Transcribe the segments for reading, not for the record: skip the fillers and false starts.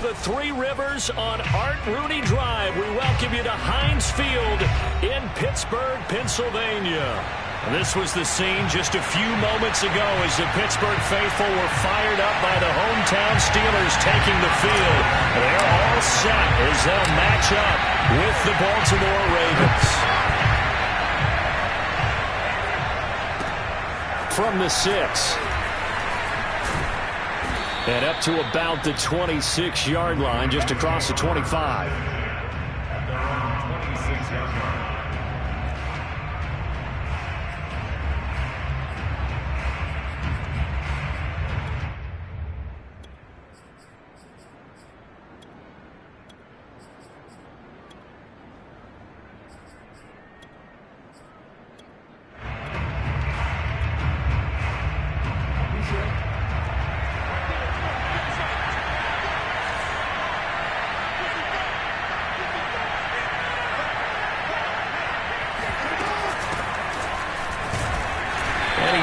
the Three Rivers on Art Rooney Drive. We welcome you to Heinz Field in Pittsburgh, Pennsylvania. This was the scene just a few moments ago as the Pittsburgh faithful were fired up by the hometown Steelers taking the field. They're all set as they'll match up with the Baltimore Ravens. From the 6. And up to about the 26-yard line, just across the 25.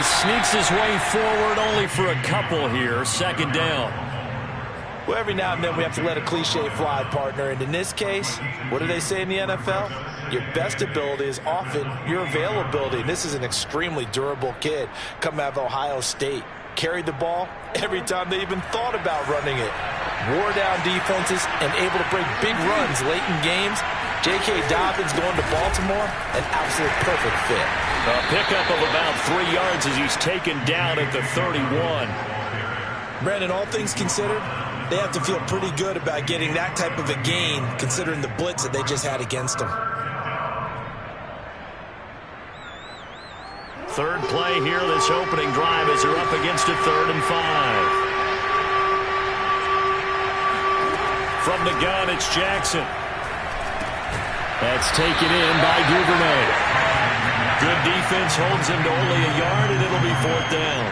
Sneaks his way forward only for a couple here. Second down. Well, every now and then we have to let a cliche fly, partner. And in this case, what do they say in the NFL? Your best ability is often your availability. And this is an extremely durable kid coming out of Ohio State. Carried the ball every time they even thought about running it. Wore down defenses and able to break big runs late in games. J.K. Dobbins going to Baltimore, an absolute perfect fit. A pickup of about 3 yards as he's taken down at the 31. Brandon, all things considered, they have to feel pretty good about getting that type of a gain considering the blitz that they just had against them. Third play here, this opening drive as they're up against a 3rd and 5. From the gun, it's Jackson. That's taken in by Duvernay. Good defense holds him to only a yard, and it'll be 4th down.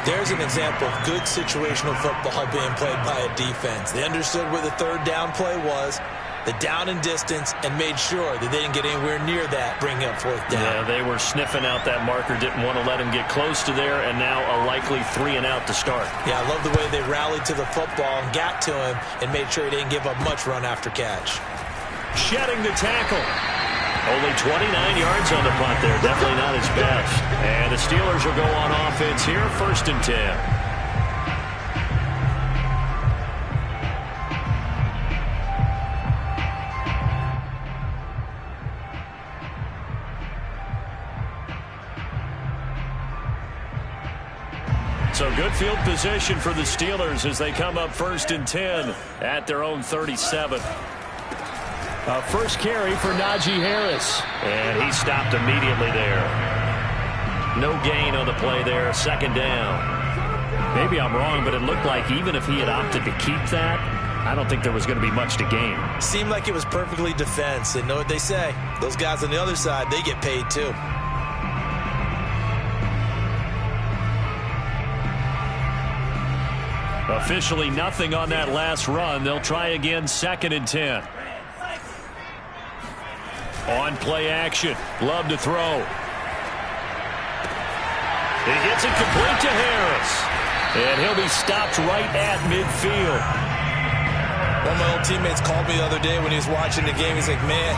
There's an example of good situational football being played by a defense. They understood where the 3rd down play was, the down and distance, and made sure that they didn't get anywhere near that, bringing up 4th down. Yeah, they were sniffing out that marker, didn't want to let him get close to there, and now a likely 3 and out to start. Yeah, I love the way they rallied to the football and got to him and made sure he didn't give up much run after catch. Shedding the tackle. Only 29 yards on the punt there. Definitely not his best. And the Steelers will go on offense here, 1st and 10. So good field position for the Steelers as they come up 1st and 10 at their own 37. First carry for Najee Harris. And he stopped immediately there. No gain on the play there. 2nd down. Maybe I'm wrong, but it looked like even if he had opted to keep that, I don't think there was going to be much to gain. Seemed like it was perfectly defense. And know what they say? Those guys on the other side, they get paid too. Officially nothing on that last run. They'll try again, 2nd and 10. On play action. Love to throw. He gets it complete to Harris. And he'll be stopped right at midfield. One of my old teammates called me the other day when he was watching the game. He's like, man,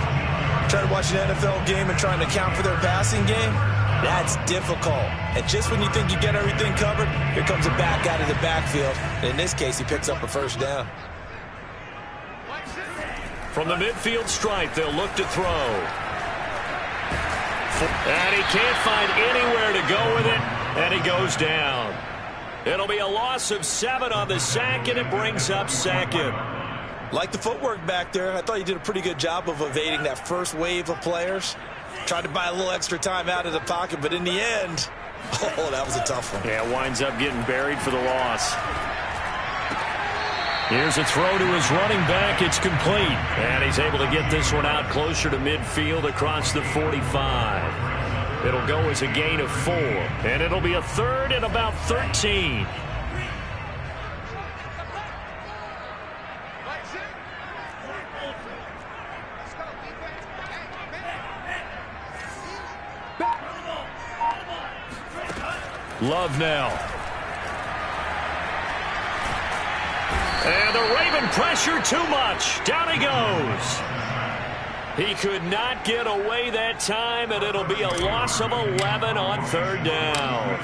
trying to watch an NFL game and trying to account for their passing game, that's difficult. And just when you think you get everything covered, here comes a back out of the backfield. And in this case, he picks up a 1st down. From the midfield stripe, they'll look to throw. And he can't find anywhere to go with it, and he goes down. It'll be a loss of 7 on the sack, and it brings up 2nd. Like the footwork back there, I thought he did a pretty good job of evading that first wave of players. Tried to buy a little extra time out of the pocket, but in the end, oh, that was a tough one. Yeah, winds up getting buried for the loss. Here's a throw to his running back. It's complete. And he's able to get this one out closer to midfield across the 45. It'll go as a gain of 4. And it'll be a 3rd and about 13. Love now. And the Raven pressure too much. Down he goes. He could not get away that time, and it'll be a loss of 11 on third down.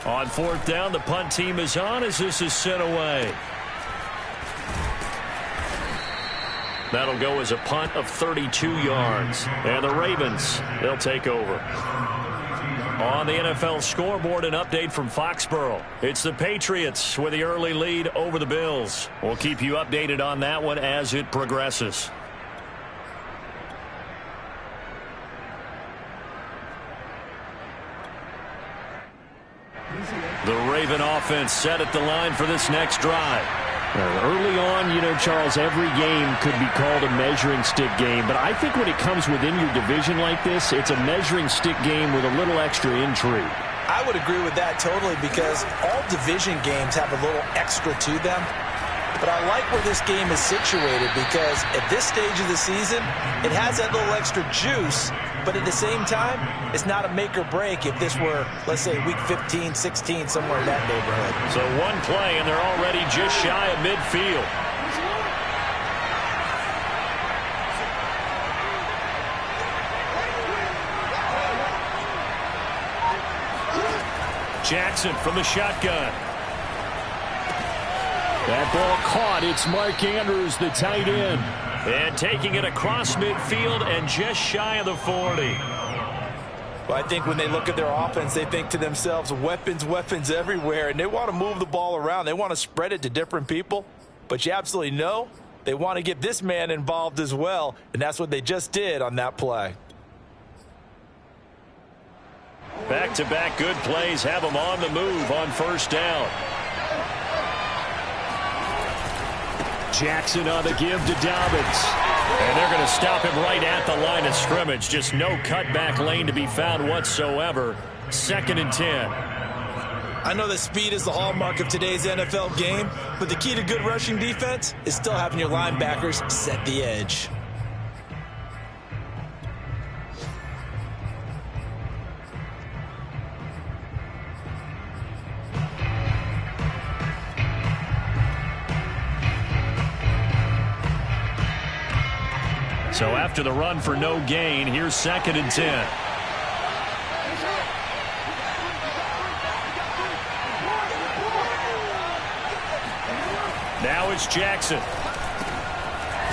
On fourth down, the punt team is on as this is sent away. That'll go as a punt of 32 yards. And the Ravens, they'll take over. On the NFL scoreboard, an update from Foxborough. It's the Patriots with the early lead over the Bills. We'll keep you updated on that one as it progresses. The Raven offense set at the line for this next drive. Early on, you know, Charles, every game could be called a measuring stick game. But I think when it comes within your division like this, it's a measuring stick game with a little extra intrigue. I would agree with that totally because all division games have a little extra to them. But I like where this game is situated because at this stage of the season, it has that little extra juice. But at the same time, it's not a make or break if this were, let's say, week 15, 16, somewhere in that neighborhood. So one play, and they're already just shy of midfield. Jackson from the shotgun. That ball caught. It's Mark Andrews, the tight end. And taking it across midfield and just shy of the 40. Well, I think when they look at their offense, they think to themselves, weapons, weapons everywhere. And they want to move the ball around. They want to spread it to different people. But you absolutely know they want to get this man involved as well. And that's what they just did on that play. Back-to-back good plays have them on the move on first down. Jackson on the give to Dobbins. And they're going to stop him right at the line of scrimmage. Just no cutback lane to be found whatsoever. 2nd and 10. I know that speed is the hallmark of today's NFL game, but the key to good rushing defense is still having your linebackers set the edge. So after the run for no gain, here's 2nd and 10. Now it's Jackson.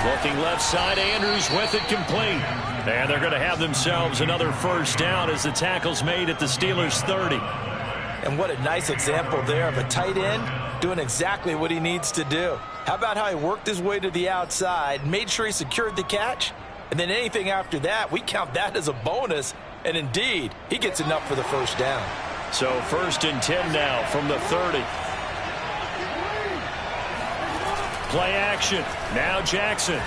Looking left side, Andrews with it complete. And they're going to have themselves another first down as the tackle's made at the Steelers' 30. And what a nice example there of a tight end doing exactly what he needs to do. How about how he worked his way to the outside, made sure he secured the catch, and then anything after that, we count that as a bonus. And indeed, he gets enough for the first down. So 1st and 10 now from the 30. Play action. Now Jackson.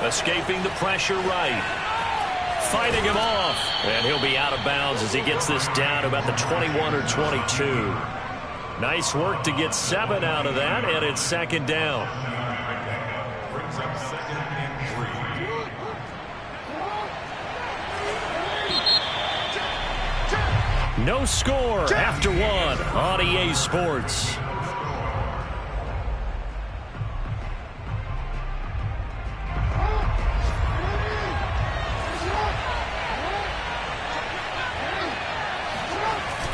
Escaping the pressure right. Fighting him off. And he'll be out of bounds as he gets this down to about the 21 or 22. Nice work to get 7 out of that, and it's 2nd down. Brings up 2nd and 3. No score after 1 on EA Sports.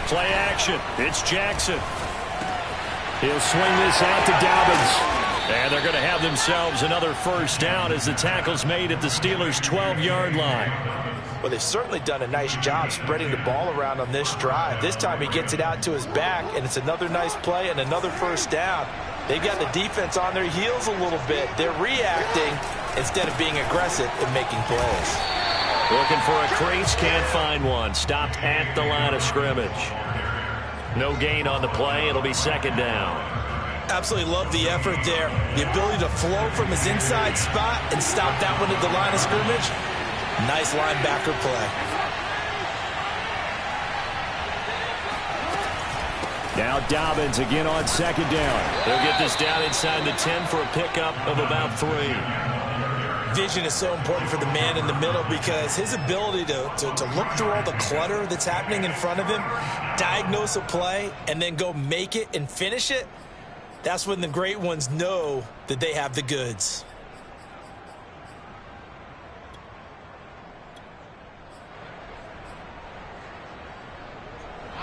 Play action. It's Jackson. He'll swing this out to Dobbins. And they're going to have themselves another first down as the tackle's made at the Steelers' 12-yard line. Well, they've certainly done a nice job spreading the ball around on this drive. This time he gets it out to his back, and it's another nice play and another first down. They've got the defense on their heels a little bit. They're reacting instead of being aggressive and making plays. Looking for a crease, can't find one. Stopped at the line of scrimmage. No gain on the play. It'll be 2nd down. Absolutely love the effort there. The ability to flow from his inside spot and stop that one at the line of scrimmage. Nice linebacker play. Now Dobbins again on 2nd down. They'll get this down inside the 10 for a pickup of about 3. vision is so important for the man in the middle because his ability to look through all the clutter that's happening in front of him, diagnose a play, and then go make it and finish it, that's when the great ones know that they have the goods.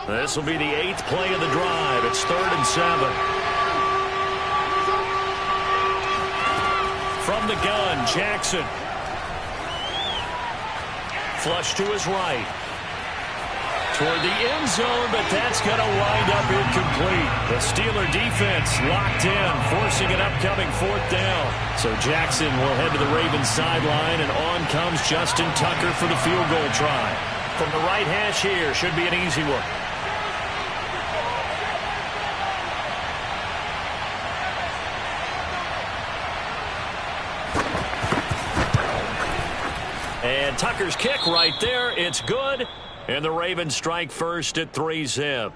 This will be the 8th play of the drive. It's 3rd and 7. From the gun, Jackson. Flush to his right. Toward the end zone, but that's going to wind up incomplete. The Steeler defense locked in, forcing an upcoming 4th down. So Jackson will head to the Ravens sideline, and on comes Justin Tucker for the field goal try. From the right hash here, should be an easy one. And Tucker's kick right there. It's good. And the Ravens strike first at 3-zip.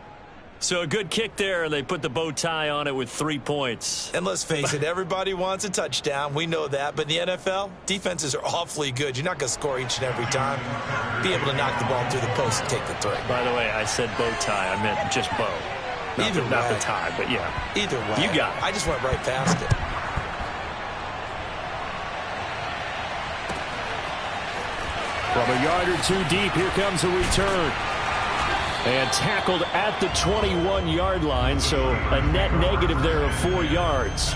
So a good kick there, and they put the bow tie on it with 3 points. And let's face it, everybody wants a touchdown. We know that. But in the NFL, defenses are awfully good. You're not going to score each and every time. Be able to knock the ball through the post and take the 3. By the way, I said bow tie. I meant just bow. Not the tie, but yeah. Either way. You got it. I just went right past it. From a yard or 2 deep, here comes a return. And tackled at the 21-yard line, so a net negative there of 4 yards.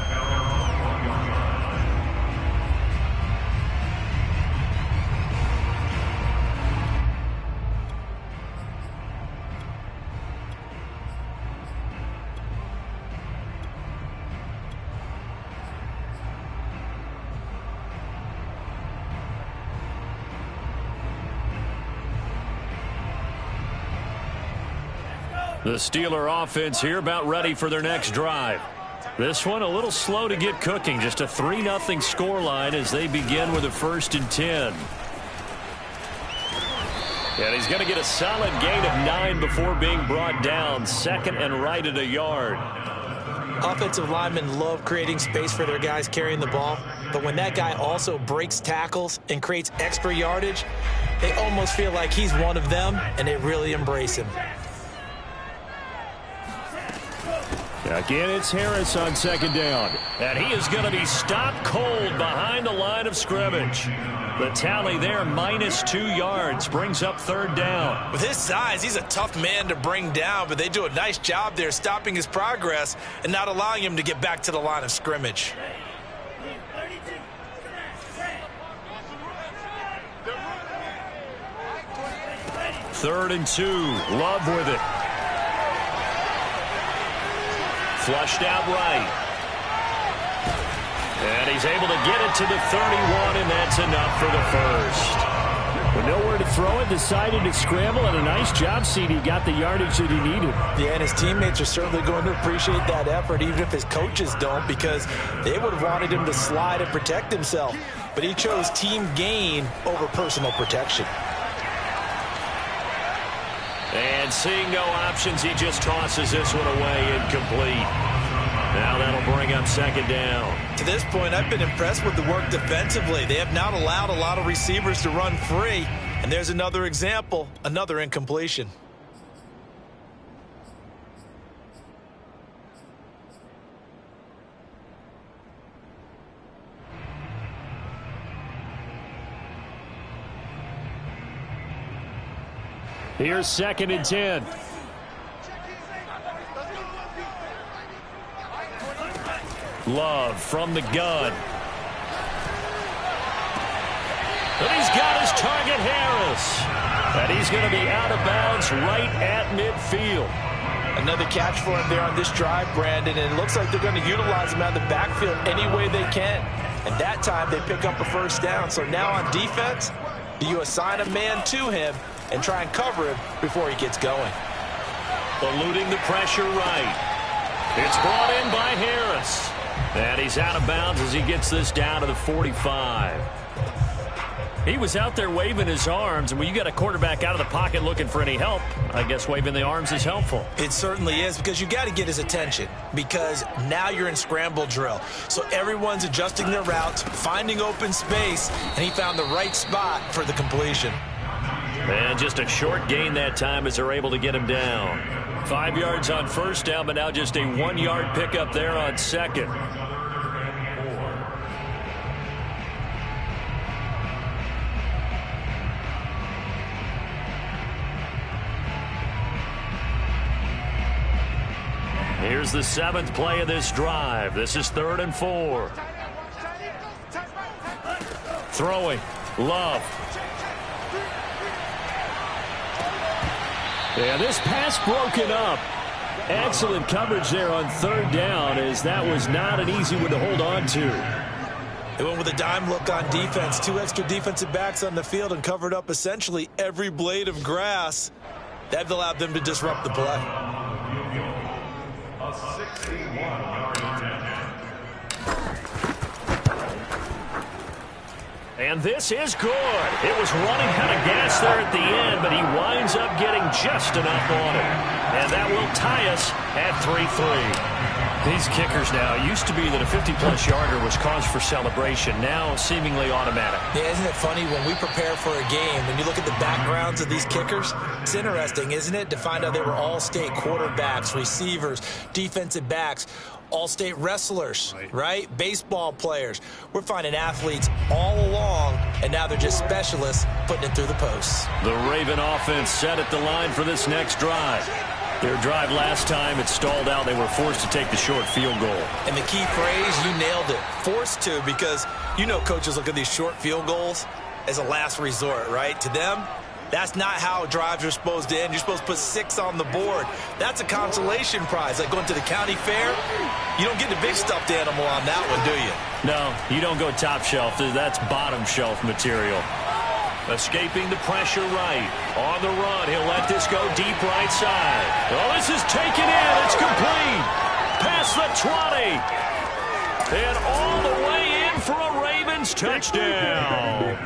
The Steeler offense here about ready for their next drive. This one a little slow to get cooking. Just a 3-0 scoreline as they begin with a 1st and 10. And he's going to get a solid gain of 9 before being brought down. 2nd and right at a yard. Offensive linemen love creating space for their guys carrying the ball. But when that guy also breaks tackles and creates extra yardage, they almost feel like he's one of them, and they really embrace him. Again, it's Harris on 2nd down. And he is going to be stopped cold behind the line of scrimmage. The tally there, -2 yards, brings up 3rd down. With his size, he's a tough man to bring down, but they do a nice job there stopping his progress and not allowing him to get back to the line of scrimmage. Third and 2. Love with it. Flushed out right. And he's able to get it to the 31, and that's enough for the first. With nowhere to throw it, decided to scramble, and a nice job, CD. Got the yardage that he needed. Yeah, and his teammates are certainly going to appreciate that effort, even if his coaches don't, because they would have wanted him to slide and protect himself. But he chose team gain over personal protection. And seeing no options, he just tosses this one away, incomplete. Now that'll bring up 2nd down. To this point, I've been impressed with the work defensively. They have not allowed a lot of receivers to run free. And there's another example, another incompletion. Here's 2nd and 10. Love from the gun. And he's got his target, Harris. And he's going to be out of bounds right at midfield. Another catch for him there on this drive, Brandon, and it looks like they're going to utilize him out of the backfield any way they can. And that time they pick up a 1st down. So now on defense, do you assign a man to him and try and cover him before he gets going? Eluding the pressure right. It's brought in by Harris. And he's out of bounds as he gets this down to the 45. He was out there waving his arms, and when you got a quarterback out of the pocket looking for any help, I guess waving the arms is helpful. It certainly is, because you got to get his attention, because now you're in scramble drill. So everyone's adjusting their routes, finding open space, and he found the right spot for the completion. And just a short gain that time as they're able to get him down. 5 yards on first down, but now just a 1-yard pickup there on second. Here's the 7th play of this drive. This is 3rd and 4. Throwing. Love. Yeah, this pass broken up. Excellent coverage there on 3rd down, as that was not an easy one to hold on to. They went with a dime look on defense. 2 extra defensive backs on the field and covered up essentially every blade of grass. That allowed them to disrupt the play. A 61-yard attempt. And this is good. It was running out of gas there at the end, but he winds up getting just enough on it. And that will tie us at 3-3. These kickers now, it used to be that a 50-plus yarder was cause for celebration. Now seemingly automatic. Yeah, isn't it funny when we prepare for a game, when you look at the backgrounds of these kickers, it's interesting, isn't it, to find out they were all-state quarterbacks, receivers, defensive backs, all-state wrestlers, right? Baseball players. We're finding athletes all along, and now they're just specialists putting it through the posts. The Raven offense set at the line for this next drive. Their drive last time, it stalled out. They were forced to take the short field goal. And the key phrase, you nailed it, forced to, because you know coaches look at these short field goals as a last resort, right? To them, that's not how drives are supposed to end. You're supposed to put 6 on the board. That's a consolation prize. Like going to the county fair, you don't get the big stuffed animal on that one, do you? No, you don't go top shelf. That's bottom shelf material. Escaping the pressure right. On the run, he'll let this go deep right side. Oh, this is taken in. It's complete. Past the 20. And all the way in for a Ravens touchdown.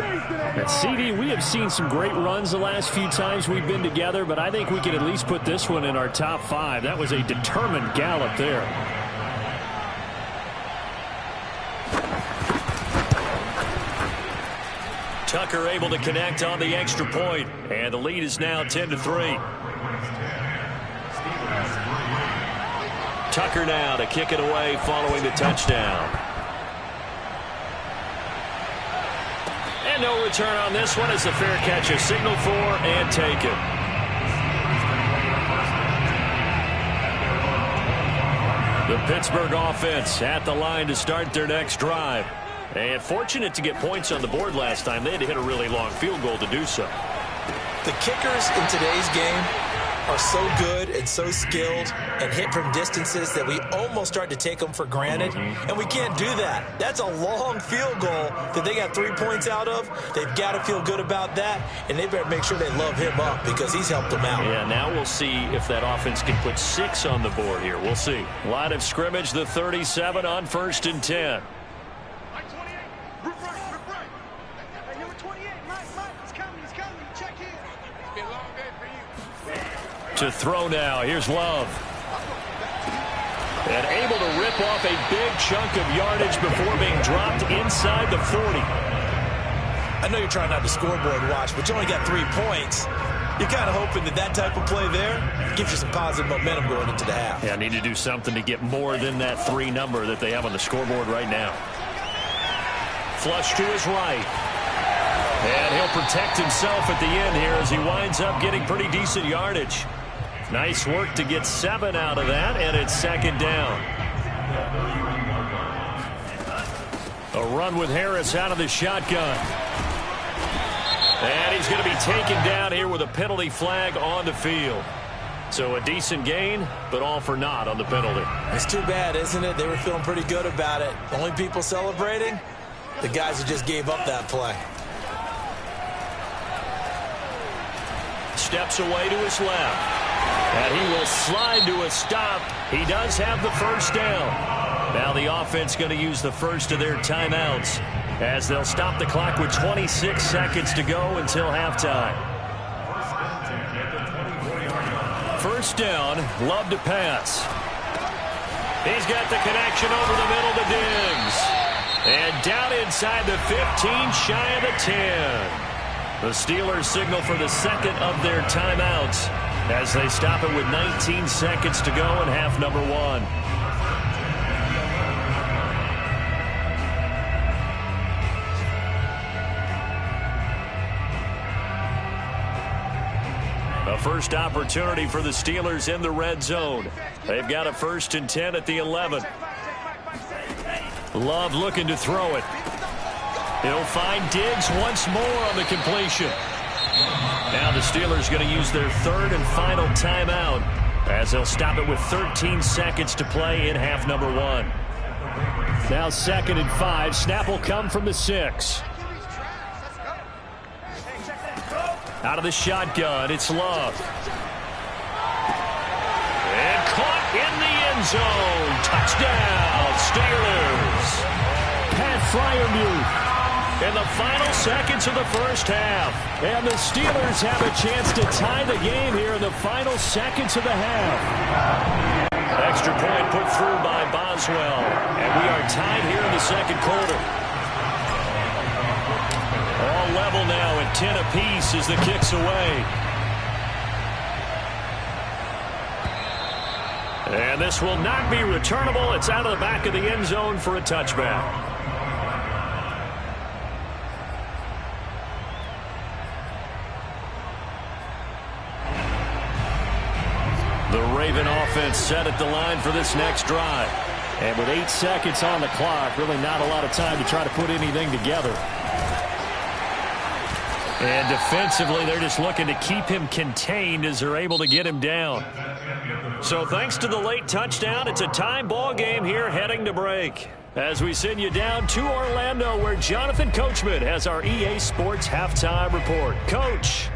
At CD, we have seen some great runs the last few times we've been together, but I think we can at least put this one in our top 5. That was a determined gallop there. Tucker able to connect on the extra point, and the lead is now 10-3. Tucker now to kick it away following the touchdown. And no return on this one as the fair catch is signaled for and taken. The Pittsburgh offense at the line to start their next drive. And fortunate to get points on the board last time. They had to hit a really long field goal to do so. The kickers in today's game are so good and so skilled and hit from distances that we almost start to take them for granted. And we can't do that. That's a long field goal that they got 3 points out of. They've got to feel good about that, and they better make sure they love him up because he's helped them out. Yeah, now we'll see if that offense can put 6 on the board here. We'll see. Line of scrimmage, the 37 on 1st and 10. To throw now. Here's Love. And able to rip off a big chunk of yardage before being dropped inside the 40. I know you're trying not to scoreboard watch, but you only got 3 points. You're kind of hoping that that type of play there gives you some positive momentum going into the half. Yeah, need to do something to get more than that 3 number that they have on the scoreboard right now. Flush to his right. And he'll protect himself at the end here as he winds up getting pretty decent yardage. Nice work to get 7 out of that, and it's 2nd down. A run with Harris out of the shotgun. And he's going to be taken down here with a penalty flag on the field. So a decent gain, but all for naught on the penalty. It's too bad, isn't it? They were feeling pretty good about it. Only people celebrating, the guys who just gave up that play. Steps away to his left. And he will slide to a stop. He does have the first down. Now the offense going to use the first of their timeouts as they'll stop the clock with 26 seconds to go until halftime. First down, Love to pass. He's got the connection over the middle to Diggs. And down inside the 15, shy of the 10. The Steelers signal for the second of their timeouts as they stop it with 19 seconds to go in half number one. A first opportunity for the Steelers in the red zone. They've got a 1st and 10 at the 11. Love looking to throw it. He'll find Diggs once more on the completion. Now the Steelers going to use their third and final timeout as they'll stop it with 13 seconds to play in half number one. Now 2nd and 5. Snap will come from the 6. Out of the shotgun, it's Love. And caught in the end zone. Touchdown, Steelers. Pat Freiermuth in the final seconds of the first half. And the Steelers have a chance to tie the game here in the final seconds of the half. Extra point put through by Boswell. And we are tied here in the second quarter. All level now at 10 apiece as the kick's away. And this will not be returnable. It's out of the back of the end zone for a touchback. The Raven offense set at the line for this next drive. And with 8 seconds on the clock, really not a lot of time to try to put anything together. And defensively, they're just looking to keep him contained as they're able to get him down. So thanks to the late touchdown, it's a tie ball game here heading to break. As we send you down to Orlando, where Jonathan Coachman has our EA Sports halftime report. Coach.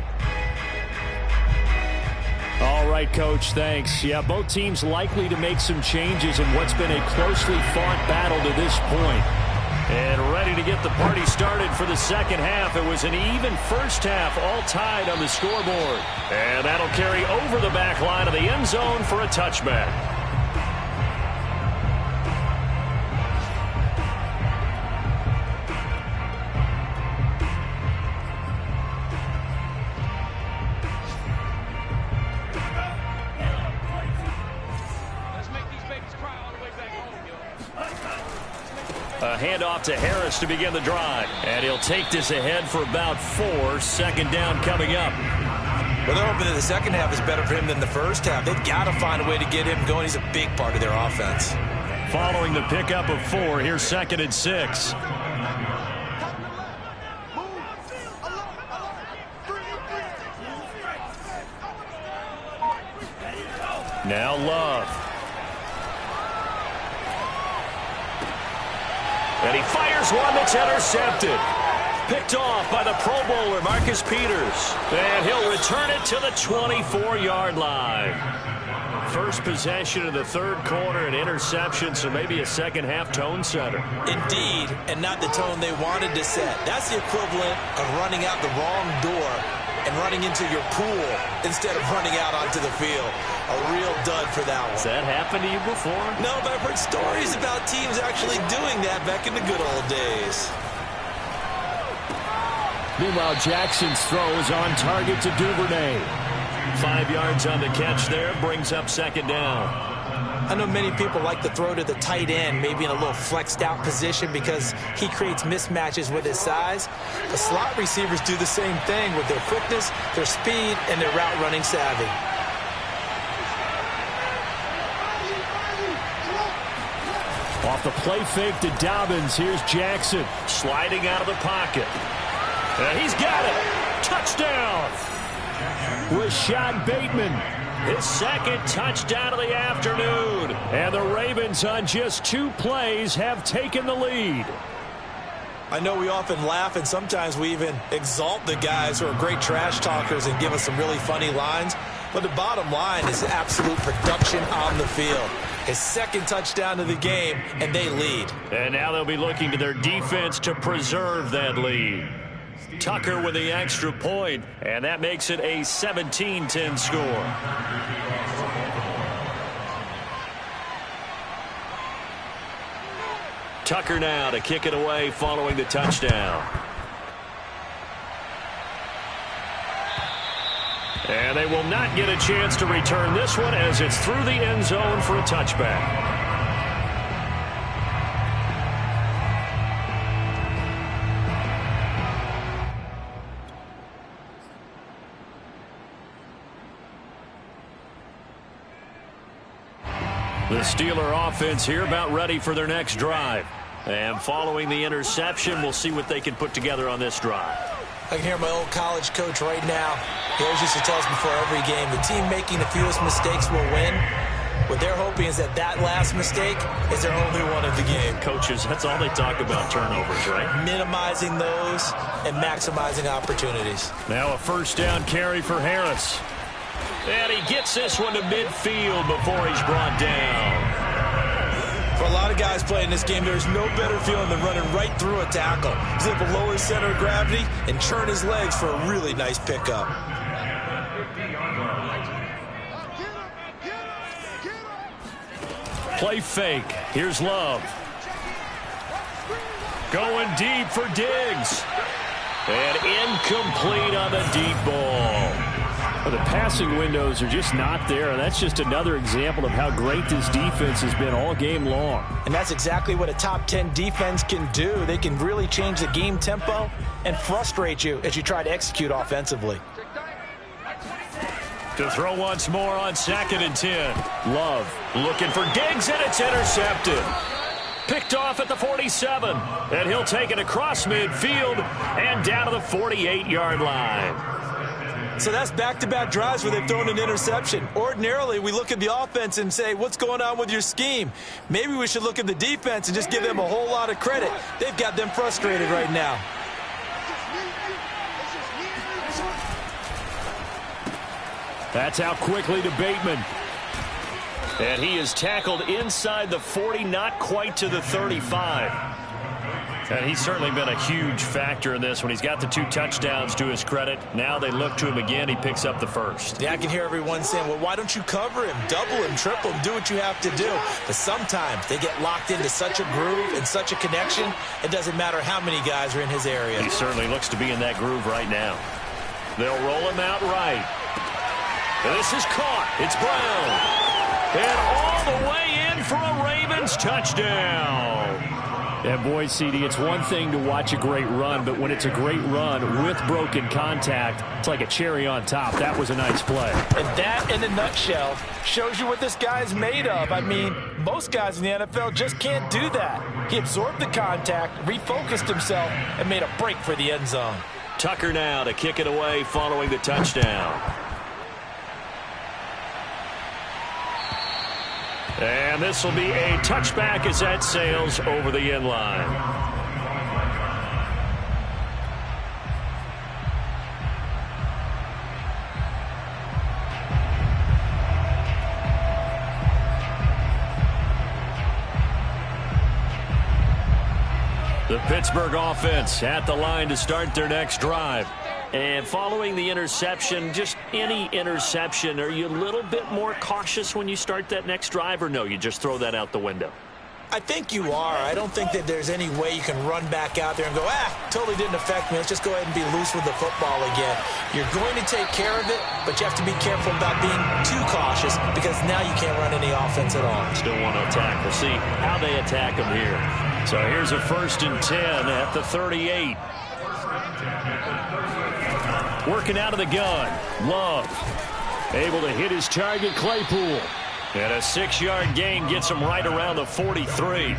All right, Coach, thanks. Yeah, both teams likely to make some changes in what's been a closely fought battle to this point. And ready to get the party started for the second half. It was an even first half, all tied on the scoreboard. And that'll carry over the back line of the end zone for a touchback. A handoff to Harris to begin the drive. And he'll take this ahead for about 4. 2nd down coming up. Well, they're hoping that the second half is better for him than the first half. They've got to find a way to get him going. He's a big part of their offense. Following the pickup of 4, here's 2nd and 6. Now Love. And he fires one that's intercepted. Picked off by the Pro Bowler, Marcus Peters. And he'll return it to the 24-yard line. First possession of the third quarter, an interception, so maybe a second half tone setter. Indeed, and not the tone they wanted to set. That's the equivalent of running out the wrong door and running into your pool instead of running out onto the field. A real dud for that one. Has that happened to you before? No, but I've heard stories about teams actually doing that back in the good old days. Meanwhile, Jackson's throw is on target to Duvernay. 5 yards on the catch there, brings up 2nd down. I know many people like to throw to the tight end, maybe in a little flexed out position because he creates mismatches with his size. The slot receivers do the same thing with their quickness, their speed, and their route running savvy. Off the play fake to Dobbins. Here's Jackson. Sliding out of the pocket. And he's got it. Touchdown. Rashad Bateman. His second touchdown of the afternoon. And the Ravens on just 2 plays have taken the lead. I know we often laugh and sometimes we even exalt the guys who are great trash talkers and give us some really funny lines. But the bottom line is absolute production on the field. His second touchdown of the game, and they lead. And now they'll be looking to their defense to preserve that lead. Tucker with the extra point, and that makes it a 17-10 score. Tucker now to kick it away following the touchdown. And they will not get a chance to return this one as it's through the end zone for a touchback. The Steeler offense here about ready for their next drive. And following the interception, we'll see what they can put together on this drive. I can hear my old college coach right now. He always used to tell us before every game, the team making the fewest mistakes will win. What they're hoping is that last mistake is their only one of the game. Coaches, that's all they talk about, turnovers, right? Minimizing those and maximizing opportunities. Now a first down carry for Harris. And he gets this one to midfield before he's brought down. For a lot of guys playing this game, there's no better feeling than running right through a tackle. He's able to lower his center of gravity and churn his legs for a really nice pickup. Play fake. Here's Love. Going deep for Diggs. And incomplete on the deep ball. Well, the passing windows are just not there, and that's just another example of how great this defense has been all game long. And that's exactly what a top 10 defense can do. They can really change the game tempo and frustrate you as you try to execute offensively. To throw once more on 2nd and 10. Love looking for Diggs, and it's intercepted. Picked off at the 47, and he'll take it across midfield and down to the 48-yard line. So that's back-to-back drives where they've thrown an interception. Ordinarily, we look at the offense and say, what's going on with your scheme? Maybe we should look at the defense and just give them a whole lot of credit. They've got them frustrated right now. That's out quickly to Bateman. And he is tackled inside the 40, not quite to the 35. And he's certainly been a huge factor in this when he's got the 2 touchdowns to his credit. Now they look to him again. He picks up the first. Yeah, I can hear everyone saying, well, why don't you cover him, double him, triple him, do what you have to do. But sometimes they get locked into such a groove and such a connection, it doesn't matter how many guys are in his area. He certainly looks to be in that groove right now. They'll roll him out right. And this is caught. It's Brown. And all the way in for a Ravens touchdown. And boy, CD, it's one thing to watch a great run, but when it's a great run with broken contact, it's like a cherry on top. That was a nice play. And that, in a nutshell, shows you what this guy's made of. I mean, most guys in the NFL just can't do that. He absorbed the contact, refocused himself, and made a break for the end zone. Tucker now to kick it away following the touchdown. And this will be a touchback as that sails over the end line. The Pittsburgh offense at the line to start their next drive. And following the interception, just any interception, are you a little bit more cautious when you start that next drive, or no, you just throw that out the window? I think you are. I don't think that there's any way you can run back out there and go, totally didn't affect me. Let's just go ahead and be loose with the football again. You're going to take care of it, but you have to be careful about being too cautious because now you can't run any offense at all. Still want to attack. We'll see how they attack them here. So here's a 1st and 10 at the 38. Working out of the gun. Love. Able to hit his target, Claypool. And a 6-yard gain gets him right around the 43.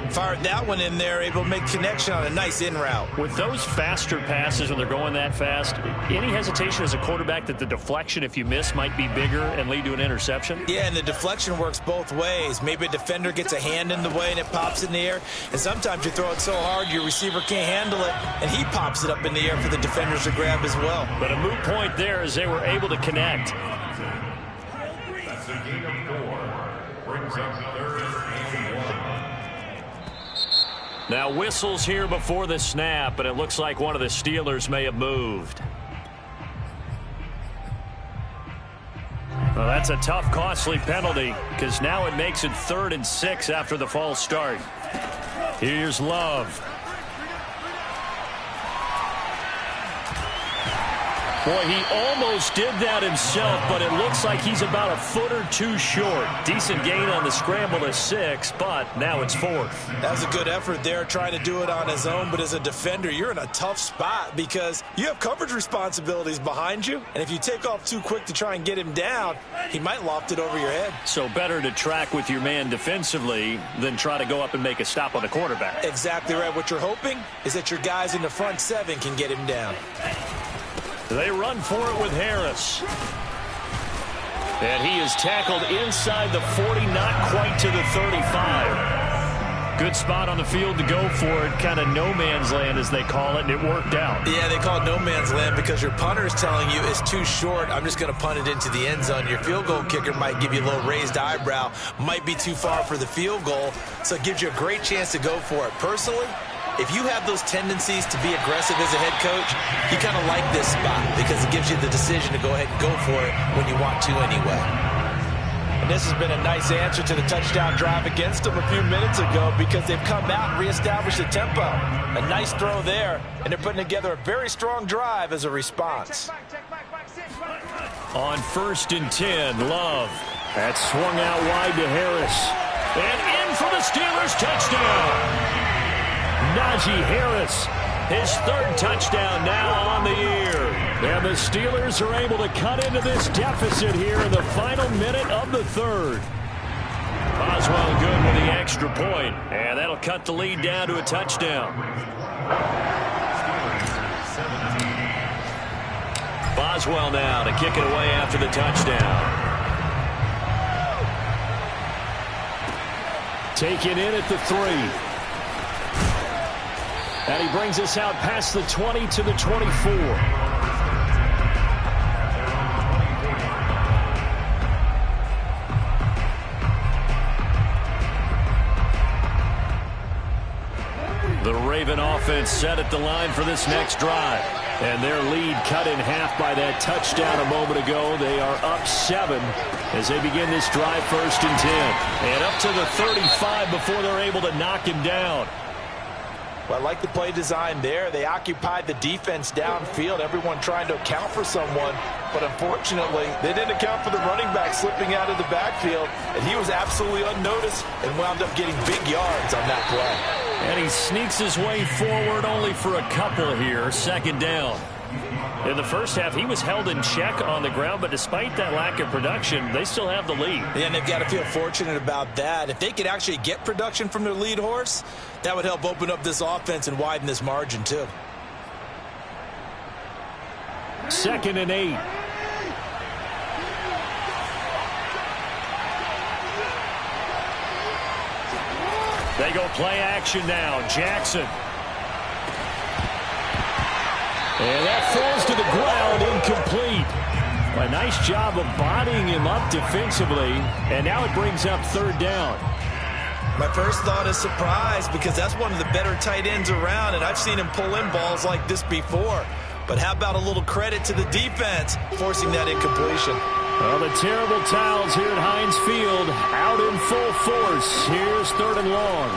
Fired that one in there, able to make connection on a nice in route. With those faster passes when they're going that fast, any hesitation as a quarterback that the deflection, if you miss, might be bigger and lead to an interception? Yeah, and the deflection works both ways. Maybe a defender gets a hand in the way and it pops in the air. And sometimes you throw it so hard your receiver can't handle it, and he pops it up in the air for the defenders to grab as well. But a moot point there as they were able to connect. That's a gain of 4. brings up 3rd and 1. Now whistles here before the snap, and it looks like one of the Steelers may have moved. Well, that's a tough, costly penalty because now it makes it 3rd and 6 after the false start. Here's Love. Boy, he almost did that himself, but it looks like he's about a foot or two short. Decent gain on the scramble to 6, but now it's 4th. That was a good effort there trying to do it on his own, but as a defender, you're in a tough spot because you have coverage responsibilities behind you, and if you take off too quick to try and get him down, he might loft it over your head. So better to track with your man defensively than try to go up and make a stop on the quarterback. Exactly right. What you're hoping is that your guys in the front 7 can get him down. They run for it with Harris. And he is tackled inside the 40, not quite to the 35. Good spot on the field to go for it. Kind of no man's land, as they call it, and it worked out. Yeah, they call it no man's land because your punter is telling you it's too short. I'm just going to punt it into the end zone. Your field goal kicker might give you a little raised eyebrow. Might be too far for the field goal, so it gives you a great chance to go for it. Personally, if you have those tendencies to be aggressive as a head coach, you kind of like this spot because it gives you the decision to go ahead and go for it when you want to anyway. And this has been a nice answer to the touchdown drive against them a few minutes ago because they've come out and reestablished the tempo. A nice throw there, and they're putting together a very strong drive as a response. On 1st and 10, Love. That swung out wide to Harris. And in for the Steelers touchdown. Najee Harris, his 3rd touchdown now on the year. And the Steelers are able to cut into this deficit here in the final minute of the 3rd. Boswell good with the extra point, and that'll cut the lead down to a touchdown. Boswell now to kick it away after the touchdown. Taken in at the 3. And he brings us out past the 20 to the 24. The Raven offense set at the line for this next drive. And their lead cut in half by that touchdown a moment ago. They are up 7 as they begin this drive 1st and 10. And up to the 35 before they're able to knock him down. Well, I like the play design there. They occupied the defense downfield, everyone trying to account for someone. But unfortunately, they didn't account for the running back slipping out of the backfield. And he was absolutely unnoticed and wound up getting big yards on that play. And he sneaks his way forward only for a couple here. 2nd down. In the first half, he was held in check on the ground, but despite that lack of production, they still have the lead. Yeah, and they've got to feel fortunate about that. If they could actually get production from their lead horse, that would help open up this offense and widen this margin, too. 2nd and 8. They go play action now. Jackson. And that falls to the ground, incomplete. A nice job of bodying him up defensively, and now it brings up 3rd down. My first thought is surprise because that's one of the better tight ends around, and I've seen him pull in balls like this before. But how about a little credit to the defense forcing that incompletion? Well, the terrible towels here at Heinz Field out in full force. Here's 3rd and long.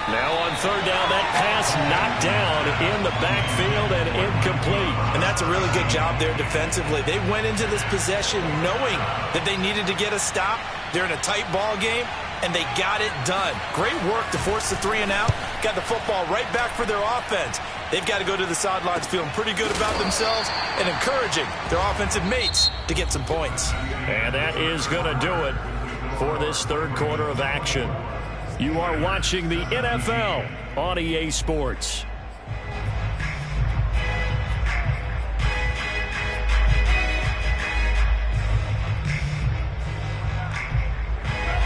Now on 3rd down, that pass knocked down in the backfield and incomplete. And that's a really good job there defensively. They went into this possession knowing that they needed to get a stop. They're in a tight ball game, and they got it done. Great work to force the 3 and out. Got the football right back for their offense. They've got to go to the sidelines feeling pretty good about themselves and encouraging their offensive mates to get some points. And that is going to do it for this 3rd quarter of action. You are watching the NFL on EA Sports.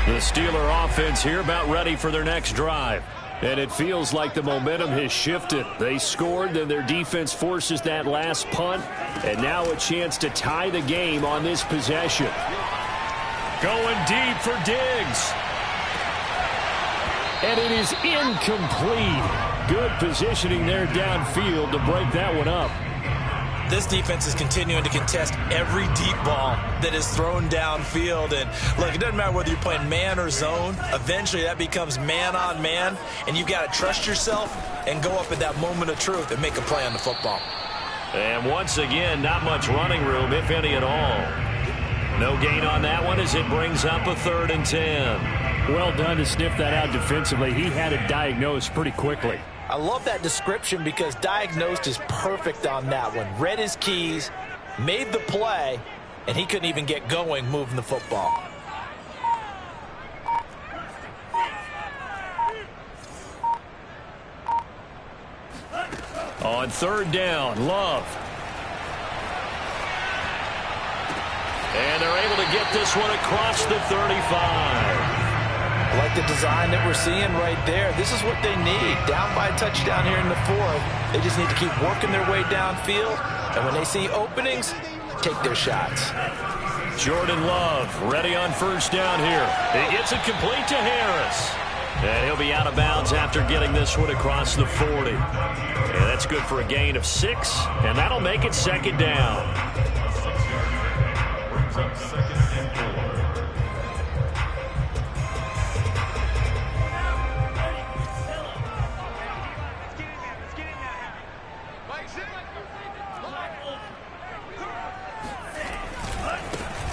The Steeler offense here about ready for their next drive. And it feels like the momentum has shifted. They scored, then their defense forces that last punt. And now a chance to tie the game on this possession. Going deep for Diggs. And it is incomplete. Good positioning there downfield to break that one up. This defense is continuing to contest every deep ball that is thrown downfield. And look, it doesn't matter whether you're playing man or zone. Eventually that becomes man on man. And you've got to trust yourself and go up at that moment of truth and make a play on the football. And once again, not much running room, if any at all. No gain on that one as it brings up a 3rd and 10. Well done to sniff that out defensively. He had it diagnosed pretty quickly. I love that description because diagnosed is perfect on that one. Read his keys, made the play, and he couldn't even get going moving the football. On 3rd down, Love. And they're able to get this one across the 35. I like the design that we're seeing right there. This is what they need. Down by a touchdown here in the 4th. They just need to keep working their way downfield. And when they see openings, take their shots. Jordan Love ready on 1st down here. He gets it complete to Harris. And he'll be out of bounds after getting this one across the 40. And that's good for a gain of 6. And that'll make it 2nd down.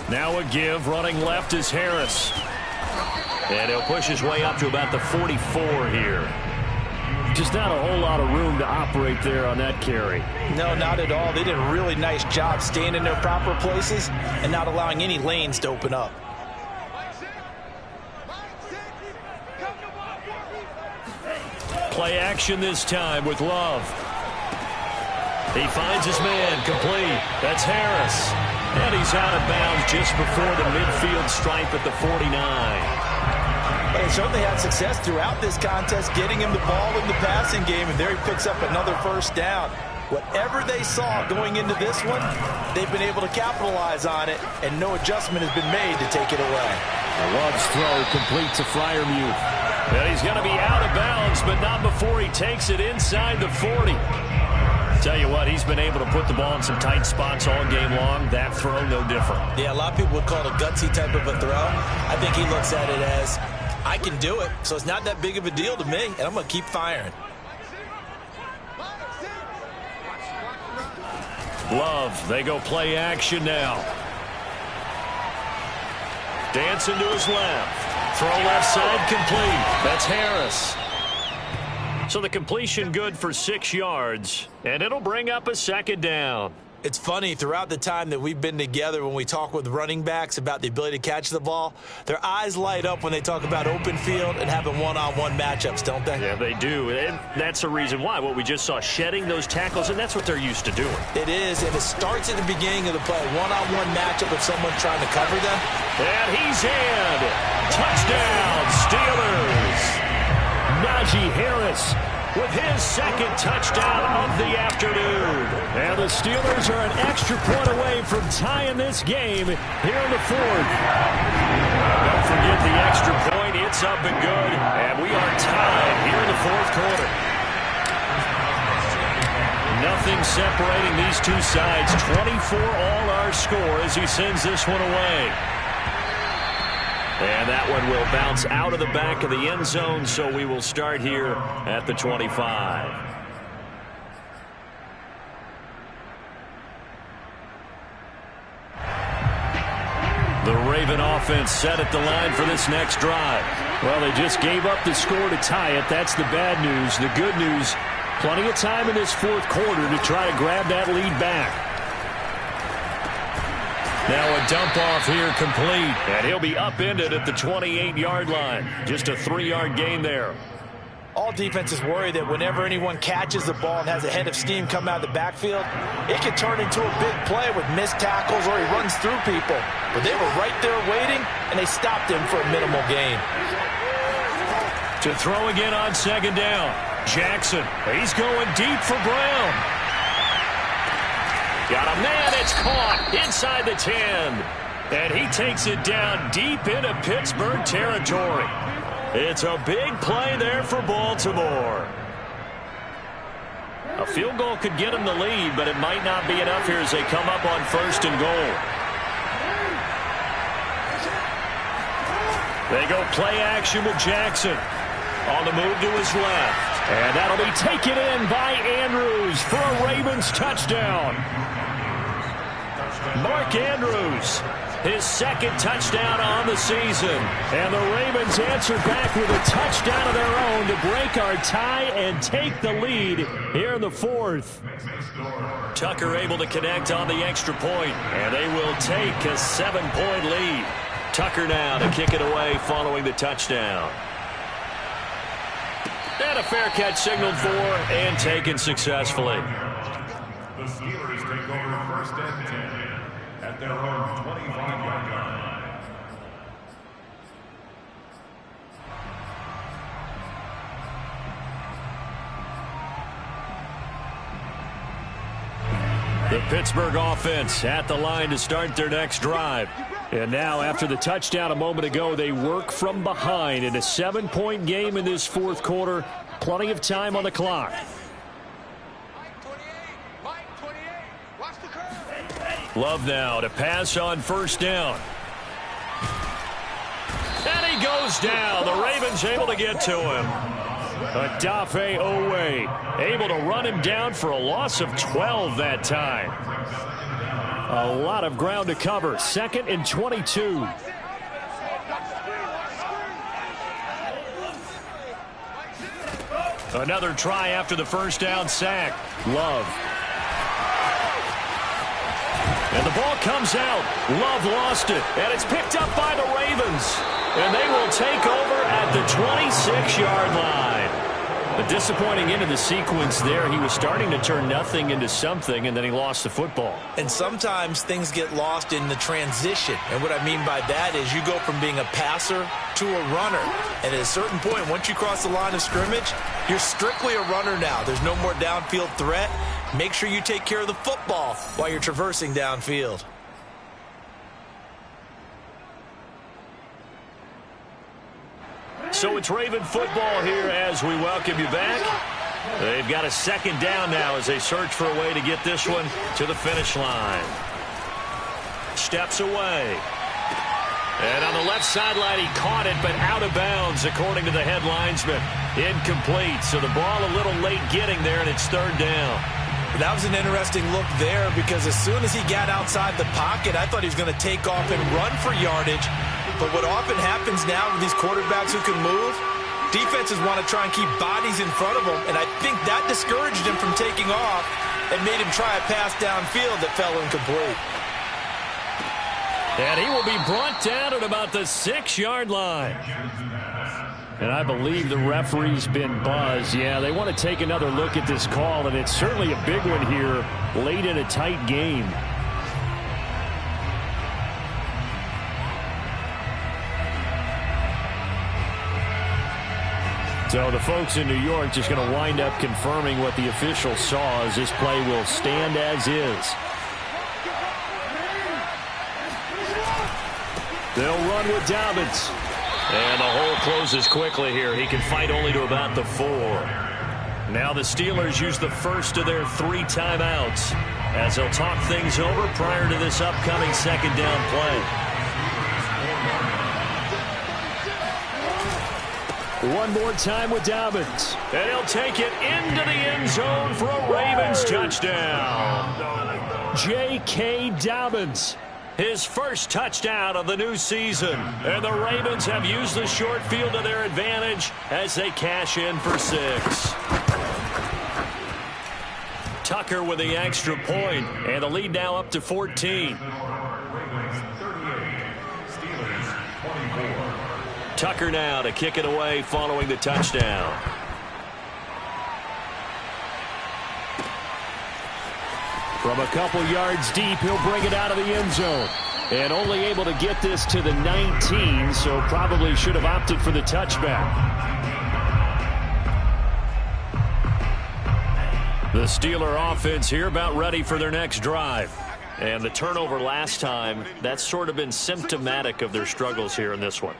Now a give, running left is Harris. And he'll push his way up to about the 44 here. Just not a whole lot of room to operate there on that carry. No, not at all. They did a really nice job staying in their proper places and not allowing any lanes to open up. Play action this time with Love. He finds his man, complete. That's Harris. And he's out of bounds just before the midfield stripe at the 49. They certainly had success throughout this contest, getting him the ball in the passing game, and there he picks up another 1st down. Whatever they saw going into this one, they've been able to capitalize on it, and no adjustment has been made to take it away. Love's throw complete to Freiermuth. And he's going to be out of bounds, but not before he takes it inside the 40. Tell you what, he's been able to put the ball in some tight spots all game long. That throw, no different. Yeah, a lot of people would call it a gutsy type of a throw. I think he looks at it as, I can do it, so it's not that big of a deal to me, and I'm going to keep firing. Love, they go play action now. Dancing to his left. Throw left side complete. That's Harris. So the completion good for 6 yards, and it'll bring up a 2nd down. It's funny, throughout the time that we've been together when we talk with running backs about the ability to catch the ball, their eyes light up when they talk about open field and having one-on-one matchups, don't they? Yeah, they do, and that's the reason why. What we just saw, shedding those tackles, and that's what they're used to doing. It is, and it starts at the beginning of the play. One-on-one matchup with someone trying to cover them. And he's in. Touchdown, Steelers. Najee Harris with his 2nd touchdown of the afternoon. And the Steelers are an extra point away from tying this game here in the 4th. Don't forget the extra point. It's up and good. And we are tied here in the 4th quarter. Nothing separating these two sides. 24 all our score as he sends this one away. And that one will bounce out of the back of the end zone, so we will start here at the 25. The Raven offense set at the line for this next drive. Well, they just gave up the score to tie it. That's the bad news. The good news, plenty of time in this 4th quarter to try to grab that lead back. Now a dump off here complete, and he'll be upended at the 28-yard line. Just a 3-yard gain there. All defenses worry that whenever anyone catches the ball and has a head of steam come out of the backfield, it can turn into a big play with missed tackles or he runs through people. But they were right there waiting, and they stopped him for a minimal gain. To throw again on 2nd down. Jackson, he's going deep for Brown. Got a man, it's caught inside the 10. And he takes it down deep into Pittsburgh territory. It's a big play there for Baltimore. A field goal could get him the lead, but it might not be enough here as they come up on 1st and goal. They go play action with Jackson. On the move to his left. And that'll be taken in by Andrews for a Ravens touchdown. Mark Andrews, his 2nd touchdown on the season. And the Ravens answer back with a touchdown of their own to break our tie and take the lead here in the 4th. Tucker able to connect on the extra point, and they will take a 7-point lead. Tucker now to kick it away following the touchdown. And a fair catch signaled for and taken successfully. The Steelers take over 1st and 10 at their own 25-yard line. The Pittsburgh offense at the line to start their next drive. And now, after the touchdown a moment ago, they work from behind in a 7-point game in this 4th quarter. Plenty of time on the clock. Love now to pass on 1st down. And he goes down. The Ravens able to get to him. Odafe Owe able to run him down for a loss of 12 that time. A lot of ground to cover. 2nd and 22. Another try after the 1st down sack. Love. And the ball comes out. Love lost it. And it's picked up by the Ravens. And they will take over at the 26-yard line. A disappointing end of the sequence there. He was starting to turn nothing into something, and then he lost the football. And sometimes things get lost in the transition. And what I mean by that is you go from being a passer to a runner. And at a certain point, once you cross the line of scrimmage, you're strictly a runner now. There's no more downfield threat. Make sure you take care of the football while you're traversing downfield. So it's Raven football here as we welcome you back. They've got a 2nd down now as they search for a way to get this one to the finish line. Steps away. And on the left sideline, he caught it, but out of bounds, according to the head linesman. Incomplete, so the ball a little late getting there, and it's 3rd down. That was an interesting look there because as soon as he got outside the pocket, I thought he was going to take off and run for yardage. But what often happens now with these quarterbacks who can move, defenses want to try and keep bodies in front of them, and I think that discouraged him from taking off and made him try a pass downfield that fell incomplete. And he will be brought down at about the 6-yard line. And I believe the referee's been buzzed. Yeah, they want to take another look at this call, and it's certainly a big one here late in a tight game. So the folks in New York just going to wind up confirming what the official saw as this play will stand as is. They'll run with Dobbins. And the hole closes quickly here. He can fight only to about the 4. Now the Steelers use the first of their 3 timeouts as they'll talk things over prior to this upcoming 2nd down play. One more time with Dobbins. And he'll take it into the end zone for a Ravens touchdown. J.K. Dobbins. His first touchdown of the new season. And the Ravens have used the short field to their advantage as they cash in for 6. Tucker with the extra point, and the lead now up to 14. Tucker now to kick it away following the touchdown. From a couple yards deep, he'll bring it out of the end zone. And only able to get this to the 19, so probably should have opted for the touchback. The Steeler offense here about ready for their next drive. And the turnover last time, that's sort of been symptomatic of their struggles here in this one.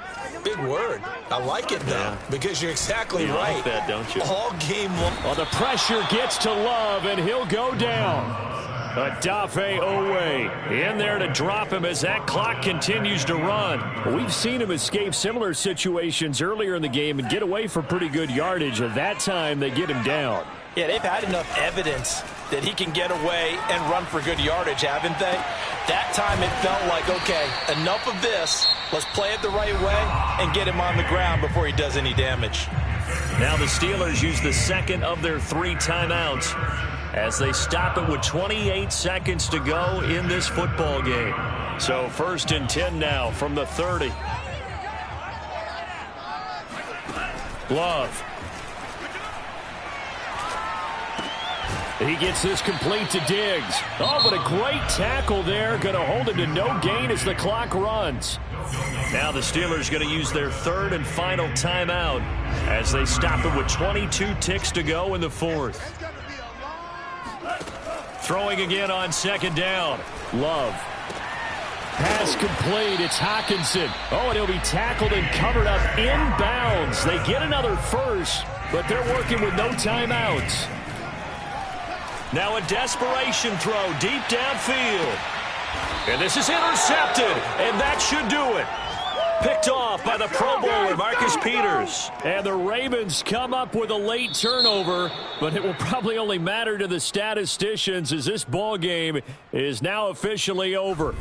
Big word. I like it, though, because you're exactly right. You like that, don't you? All game long. Well, the pressure gets to Love, and he'll go down. Adafe Owe in there to drop him as that clock continues to run. We've seen him escape similar situations earlier in the game and get away for pretty good yardage. At that time, they get him down. Yeah, they've had enough evidence that he can get away and run for good yardage, haven't they? That time it felt like, okay, enough of this. Let's play it the right way and get him on the ground before he does any damage. Now the Steelers use the second of their 3 timeouts as they stop it with 28 seconds to go in this football game. So 1st and 10 now from the 30. Love. He gets this complete to Diggs. Oh, but a great tackle there. Going to hold him to no gain as the clock runs. Now the Steelers going to use their 3rd and final timeout as they stop it with 22 ticks to go in the 4th. Throwing again on 2nd down. Love. Pass complete. It's Hockenson. Oh, and he'll be tackled and covered up inbounds. They get another first, but they're working with no timeouts. Now a desperation throw deep downfield. And this is intercepted, and that should do it. Picked off by the Pro Bowler, Marcus Peters. And the Ravens come up with a late turnover, but it will probably only matter to the statisticians as this ball game is now officially over.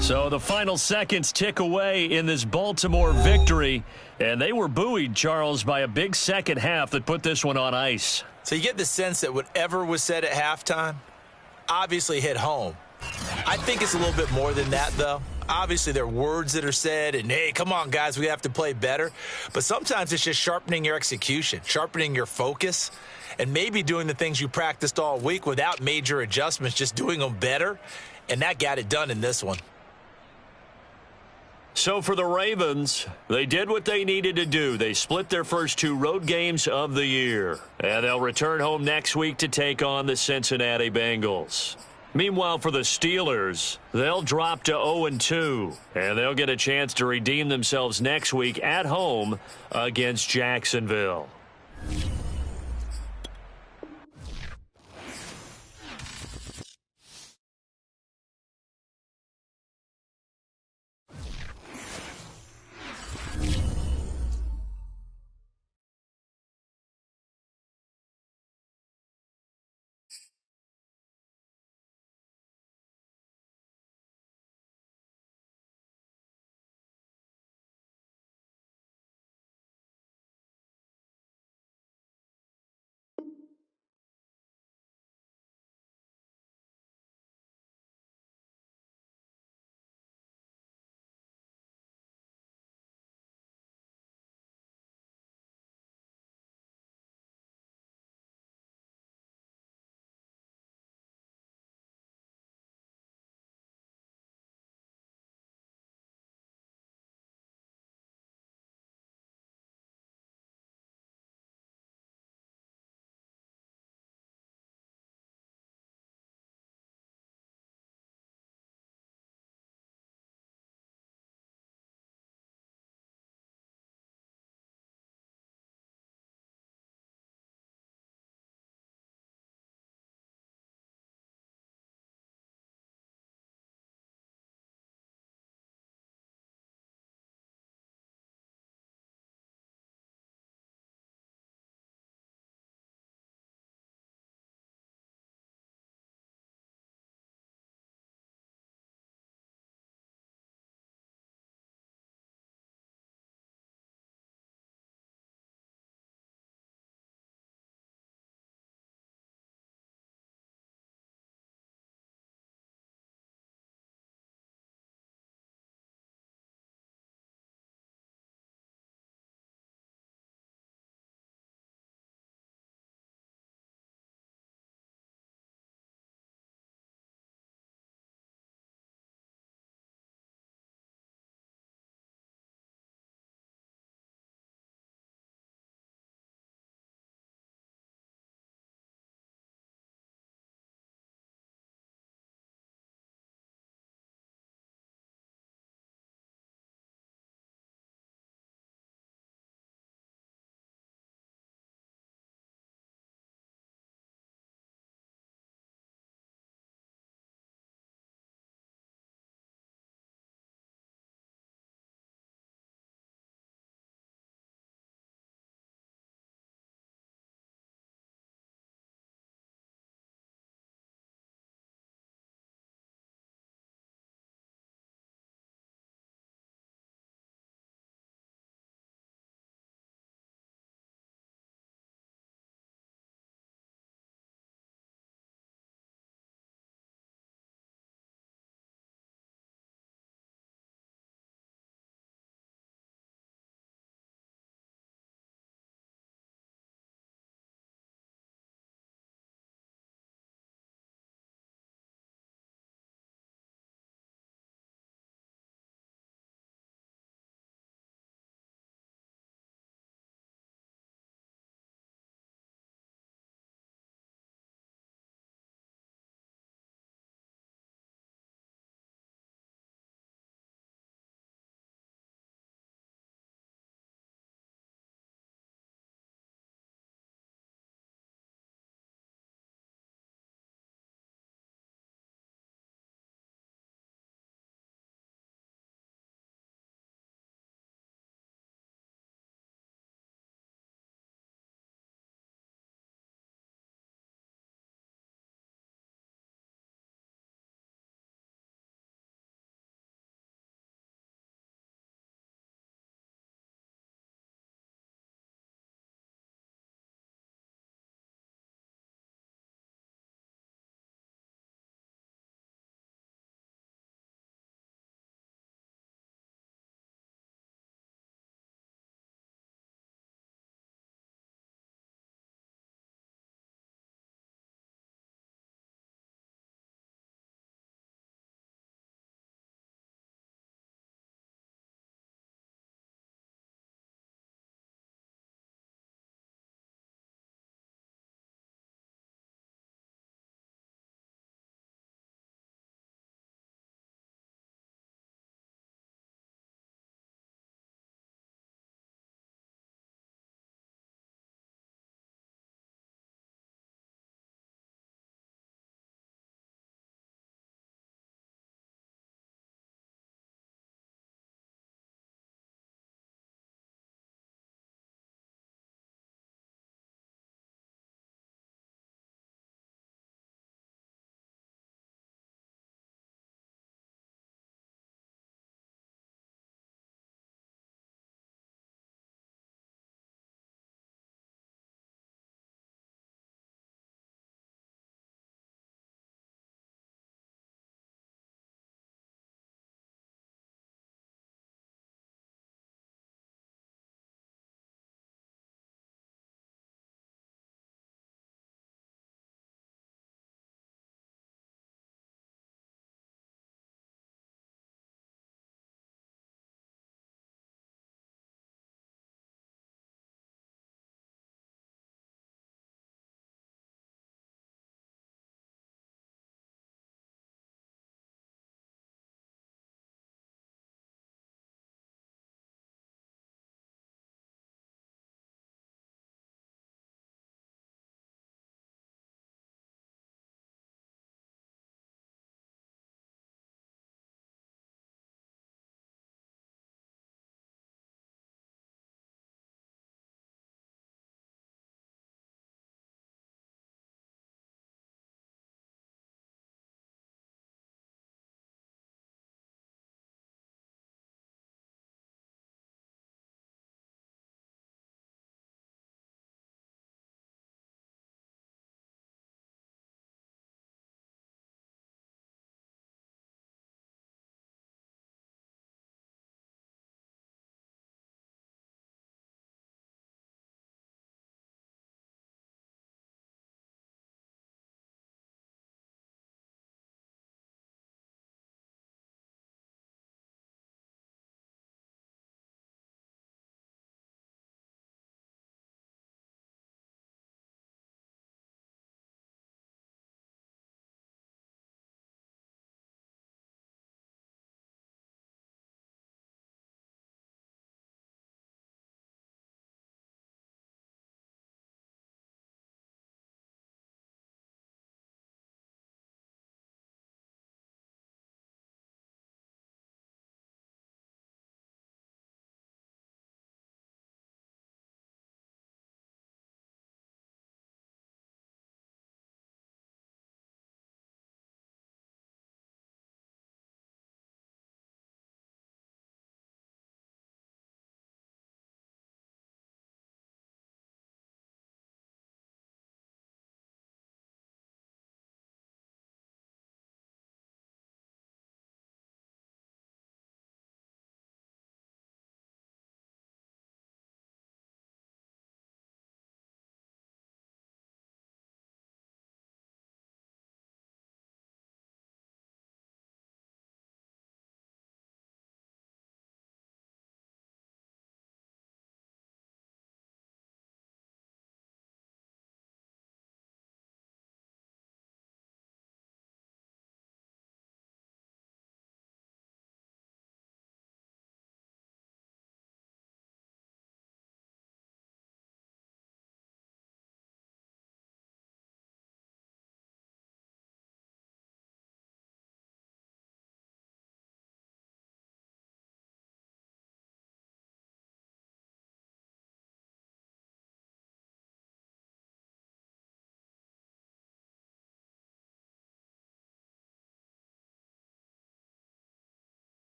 So the final seconds tick away in this Baltimore victory, and they were buoyed, Charles, by a big second half that put this one on ice. So you get the sense that whatever was said at halftime obviously hit home. I think it's a little bit more than that, though. Obviously, there are words that are said, and, hey, come on, guys, we have to play better. But sometimes it's just sharpening your execution, sharpening your focus, and maybe doing the things you practiced all week without major adjustments, just doing them better. And that got it done in this one. So for the Ravens, they did what they needed to do. They split their first 2 road games of the year. And they'll return home next week to take on the Cincinnati Bengals. Meanwhile, for the Steelers, they'll drop to 0-2. And they'll get a chance to redeem themselves next week at home against Jacksonville.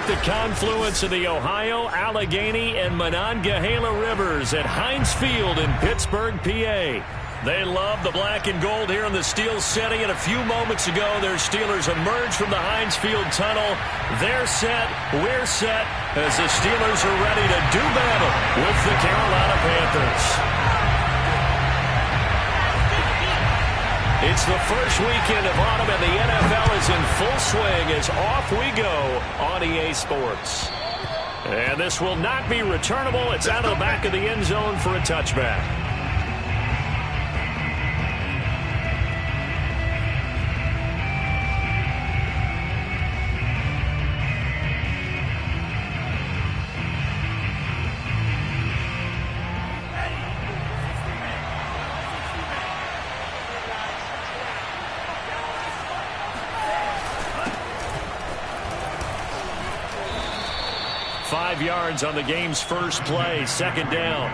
The confluence of the Ohio, Allegheny, and Monongahela rivers at Heinz Field in Pittsburgh, PA. They love the black and gold here in the Steel City, and a few moments ago, their Steelers emerged from the Heinz Field tunnel. They're set, we're set, as the Steelers are ready to do battle with the Carolina Panthers. It's the first weekend of autumn, and the NFL is in full swing as off we go on EA Sports. And this will not be returnable. It's out of the back of the end zone for a touchback. 5 yards on the game's first play, second down.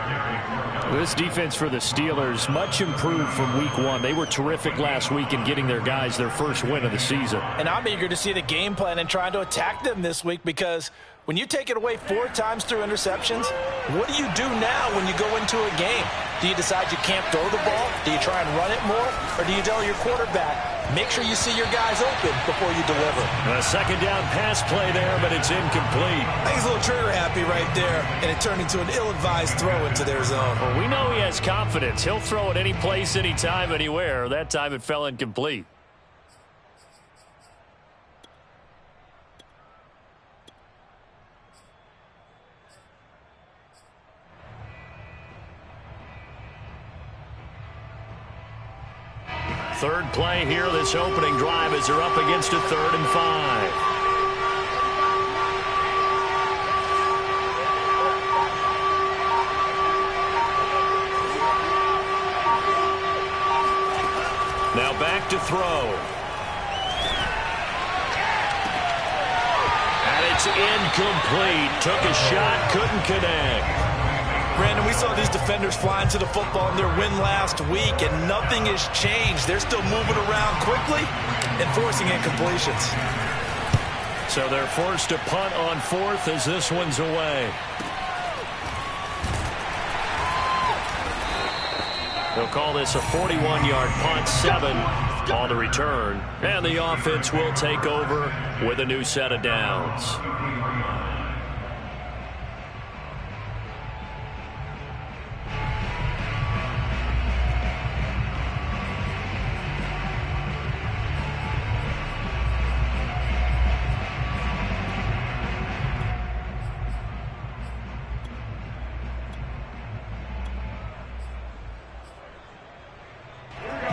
This defense for the Steelers, much improved from week 1. They were terrific last week in getting their guys their first win of the season. And I'm eager to see the game plan and trying to attack them this week, because when you take it away 4 times through interceptions, what do you do now when you go into a game? Do you decide you can't throw the ball? Do you try and run it more? Or do you tell your quarterback, make sure you see your guys open before you deliver? A second down pass play there, but it's incomplete. I think he's a little trigger happy right there, and it turned into an ill-advised throw into their zone. Well, we know he has confidence. He'll throw it any place, anytime, anywhere. That time it fell incomplete. Third play here, this opening drive, as they're up against a 3rd and 5. Now back to throw. And it's incomplete. Took a shot, couldn't connect. Brandon, we saw these defenders flying to the football in their win last week, and nothing has changed. They're still moving around quickly and forcing incompletions. So they're forced to punt on 4th as this one's away. They'll call this a 41-yard punt, 7 on the return. And the offense will take over with a new set of downs.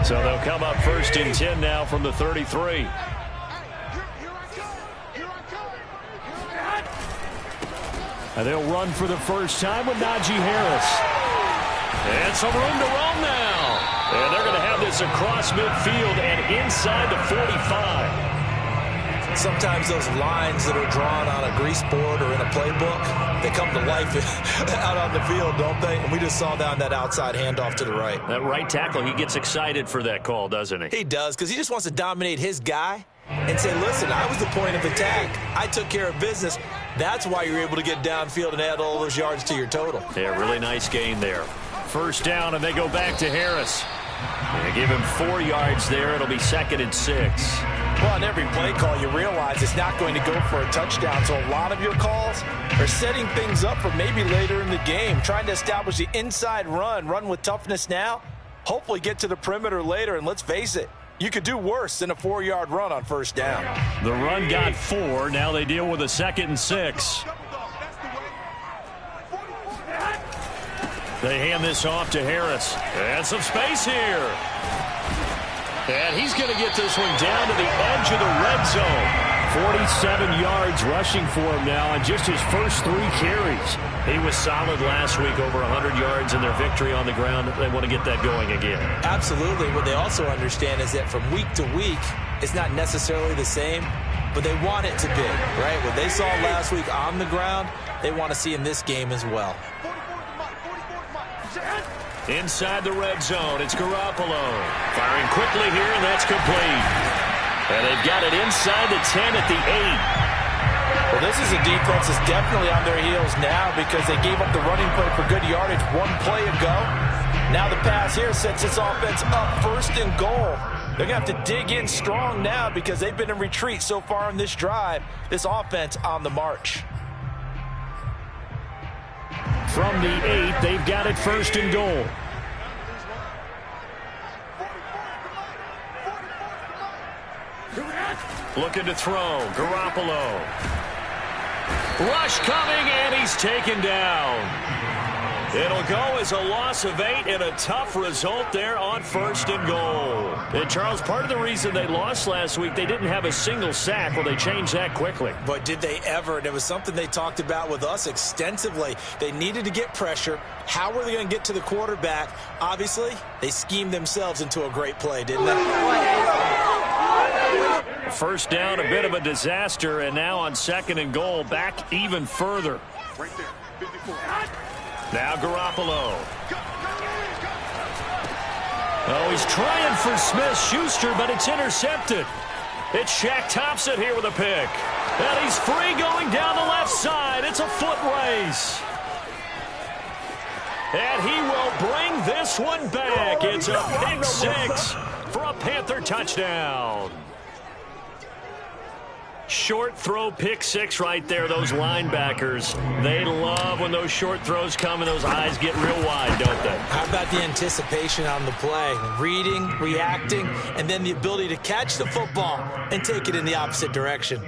So they'll come up 1st and 10 now from the 33. And they'll run for the first time with Najee Harris. And some room to roam now. And they're going to have this across midfield and inside the 45. Sometimes those lines that are drawn on a grease board or in a playbook, they come to life out on the field, don't they? And we just saw down that outside handoff to the right. That right tackle, he gets excited for that call, doesn't he? He does, because he just wants to dominate his guy and say, listen, I was the point of attack. I took care of business. That's why you're able to get downfield and add all those yards to your total. Yeah, really nice gain there. First down, and they go back to Harris. They give him 4 yards there. It'll be 2nd and 6. Well, on every play call, you realize it's not going to go for a touchdown. So a lot of your calls are setting things up for maybe later in the game, trying to establish the inside run with toughness now, hopefully get to the perimeter later. And let's face it, you could do worse than a 4-yard run on first down. The run got 4. Now they deal with a 2nd and 6. They hand this off to Harris. And some space here. And he's going to get this one down to the edge of the red zone. 47 yards rushing for him now on just his first 3 carries. He was solid last week, over 100 yards in their victory on the ground. They want to get that going again. Absolutely. What they also understand is that from week to week, it's not necessarily the same, but they want it to be, right? What they saw last week on the ground, they want to see in this game as well. Inside the red zone, it's Garoppolo. Firing quickly here, and that's complete. And they've got it inside the 10 at the 8. Well, this is a defense that's definitely on their heels now because they gave up the running play for good yardage 1 play ago. Now the pass here sets this offense up 1st and goal. They're going to have to dig in strong now because they've been in retreat so far in this drive. This offense on the march. From the 8, they've got it 1st and goal. Looking to throw. Garoppolo. Rush coming, and he's taken down. It'll go as a loss of 8 and a tough result there on 1st and goal. And Charles, part of the reason they lost last week, they didn't have a single sack. Well, they changed that quickly. But did they ever? And it was something they talked about with us extensively. They needed to get pressure. How were they going to get to the quarterback? Obviously, they schemed themselves into a great play, didn't they? First down, a bit of a disaster, and now on 2nd and goal, back even further. Right there, 54. Now Garoppolo. Oh, he's trying for Smith-Schuster, but it's intercepted. It's Shaq Thompson here with a pick. And he's free going down the left side. It's a foot race. And he will bring this one back. It's a pick 6 for a Panther touchdown. Short throw pick 6 right there. Those linebackers, they love when those short throws come and those eyes get real wide, don't they? How about the anticipation on the play? Reading, reacting, and then the ability to catch the football and take it in the opposite direction.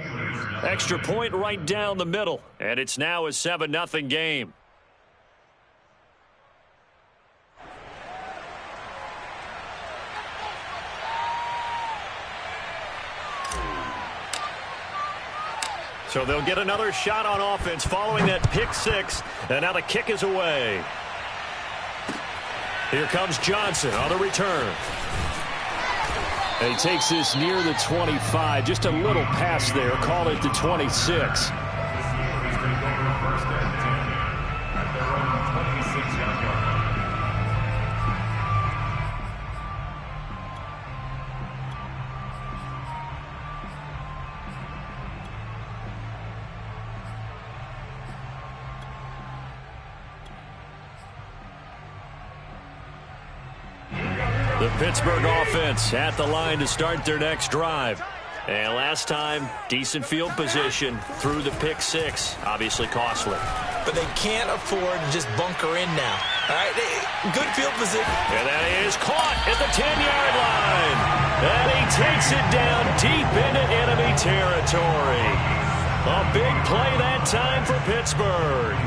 Extra point right down the middle. And it's now a 7-0 game. So they'll get another shot on offense following that pick 6. And now the kick is away. Here comes Johnson on the return. And he takes this near the 25. Just a little pass there. Call it the 26. The Pittsburgh offense at the line to start their next drive. And last time, decent field position through the pick 6. Obviously costly. But they can't afford to just bunker in now. All right, good field position. And that is caught at the 10-yard line. And he takes it down deep into enemy territory. A big play that time for Pittsburgh.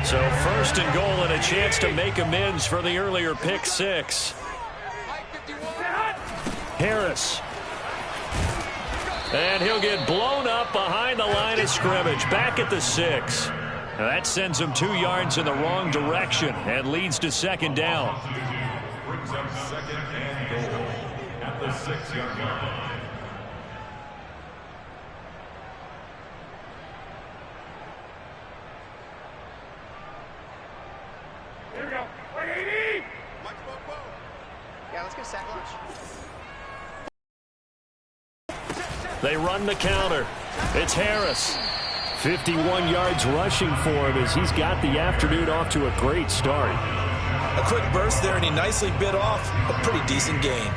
So 1st and goal and a chance to make amends for the earlier pick 6. Harris. And he'll get blown up behind the line of scrimmage. Back at the 6. Now that sends him 2 yards in the wrong direction and leads to 2nd down. Brings up 2nd and goal at the 6-yard line. Here we go. 180. Yeah, let's go sack lunch. They run the counter. It's Harris. 51 yards rushing for him as he's got the afternoon off to a great start. A quick burst there, and he nicely bit off a pretty decent gain.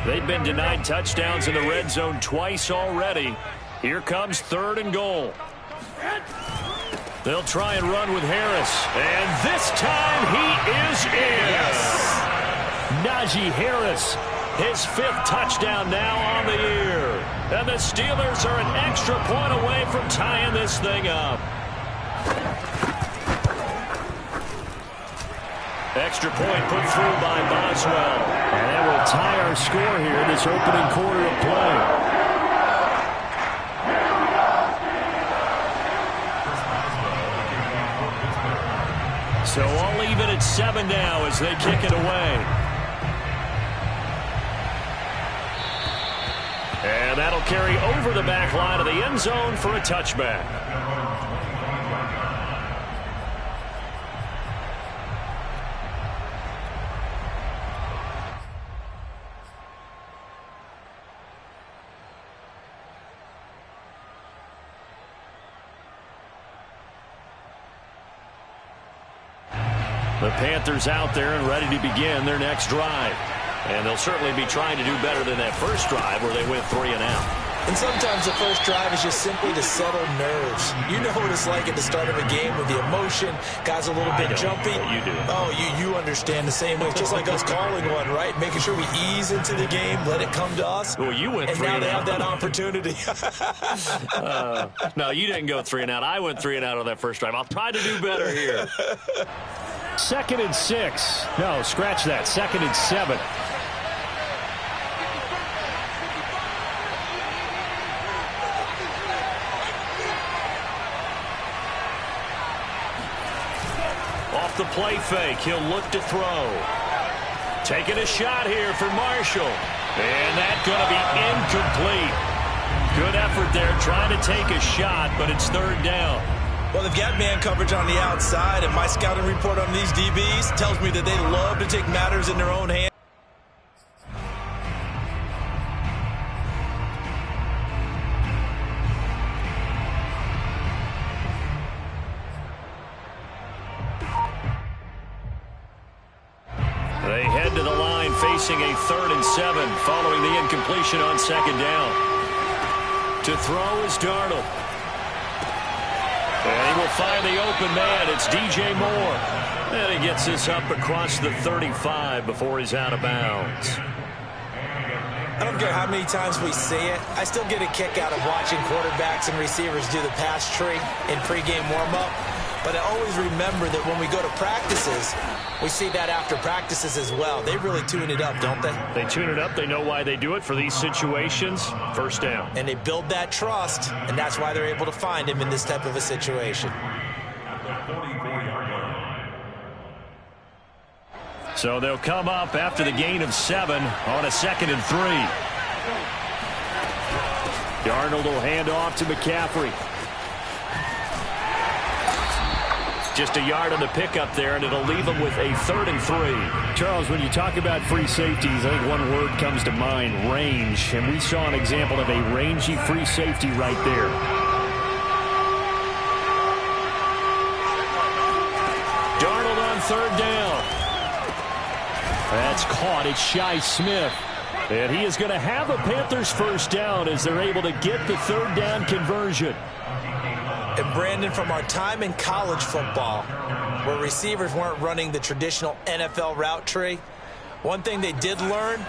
They've been denied touchdowns in the red zone twice already. Here comes 3rd and goal. They'll try and run with Harris. And this time he is in. Yes. Najee Harris, his 5th touchdown now on the year. And the Steelers are an extra point away from tying this thing up. Extra point put through by Boswell. And that will tie our score here in this opening quarter of play. So I'll leave it at 7 now as they kick it away. And that'll carry over the back line of the end zone for a touchback. The Panthers out there and ready to begin their next drive. And they'll certainly be trying to do better than that first drive where they went 3 and out. And sometimes the first drive is just simply to settle nerves. You know what it's like at the start of a game with the emotion. Guys a little bit jumpy. You do. Oh, you understand the same way. Just like us calling one, right? Making sure we ease into the game, let it come to us. Well, you went 3 and and now they out. have that opportunity. No, you didn't go 3 and out. I went 3 and out on that first drive. I'll try to do better here. 2nd and 6. No, scratch that. 2nd and 7. off the play fake. He'll look to throw. Taking a shot here for Marshall. And that's going to be incomplete. Good effort there trying to take a shot, but it's third down. Well, they've got man coverage on the outside, and my scouting report on these DBs tells me that they love to take matters in their own hands. They head to the line facing a 3rd and 7 following the incompletion on 2nd down. To throw is Darnold. And he will find the open man. It's DJ Moore. And he gets this up across the 35 before he's out of bounds. I don't care how many times we see it. I still get a kick out of watching quarterbacks and receivers do the pass tree in pregame warm-up. But I always remember that when we go to practices, we see that after practices as well. They really tune it up, don't they? They tune it up. They know why they do it for these situations. First down. And they build that trust, and that's why they're able to find him in this type of a situation. So they'll come up after the gain of 7 on a 2nd and 3. Darnold will hand off to McCaffrey. Just a yard on the pickup there, and it'll leave them with a 3rd and 3. Charles, when you talk about free safeties, I think one word comes to mind, range. And we saw an example of a rangy free safety right there. Darnold on 3rd down. That's caught. It's Shi Smith. And he is going to have a Panthers first down as they're able to get the 3rd down conversion. And Brandon, from our time in college football, where receivers weren't running the traditional NFL route tree, one thing they did learn,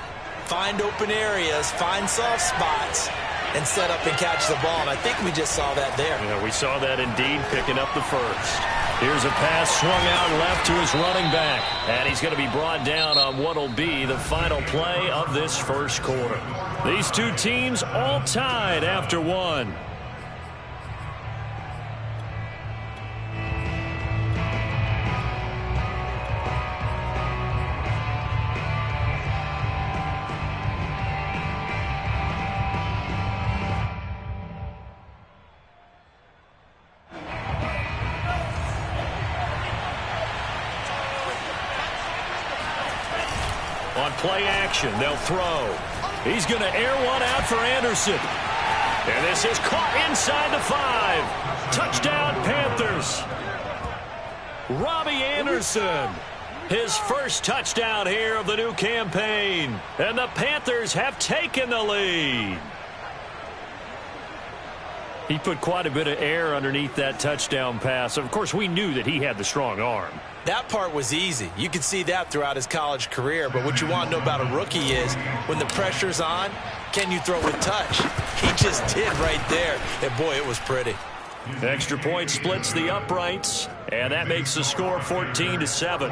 find open areas, find soft spots, and set up and catch the ball. And I think we just saw that there. Yeah, we saw that indeed, picking up the first. Here's a pass swung out left to his running back. And he's going to be brought down on what will be the final play of this first quarter. These two teams all tied after 1. On play action, they'll throw. He's going to air one out for Anderson. And this is caught inside the 5. Touchdown, Panthers. Robbie Anderson. His first touchdown here of the new campaign. And the Panthers have taken the lead. He put quite a bit of air underneath that touchdown pass. Of course, we knew that he had the strong arm. That part was easy. You could see that throughout his college career. But what you want to know about a rookie is when the pressure's on, can you throw with touch? He just did right there. And, boy, it was pretty. Extra point splits the uprights. And that makes the score 14-7.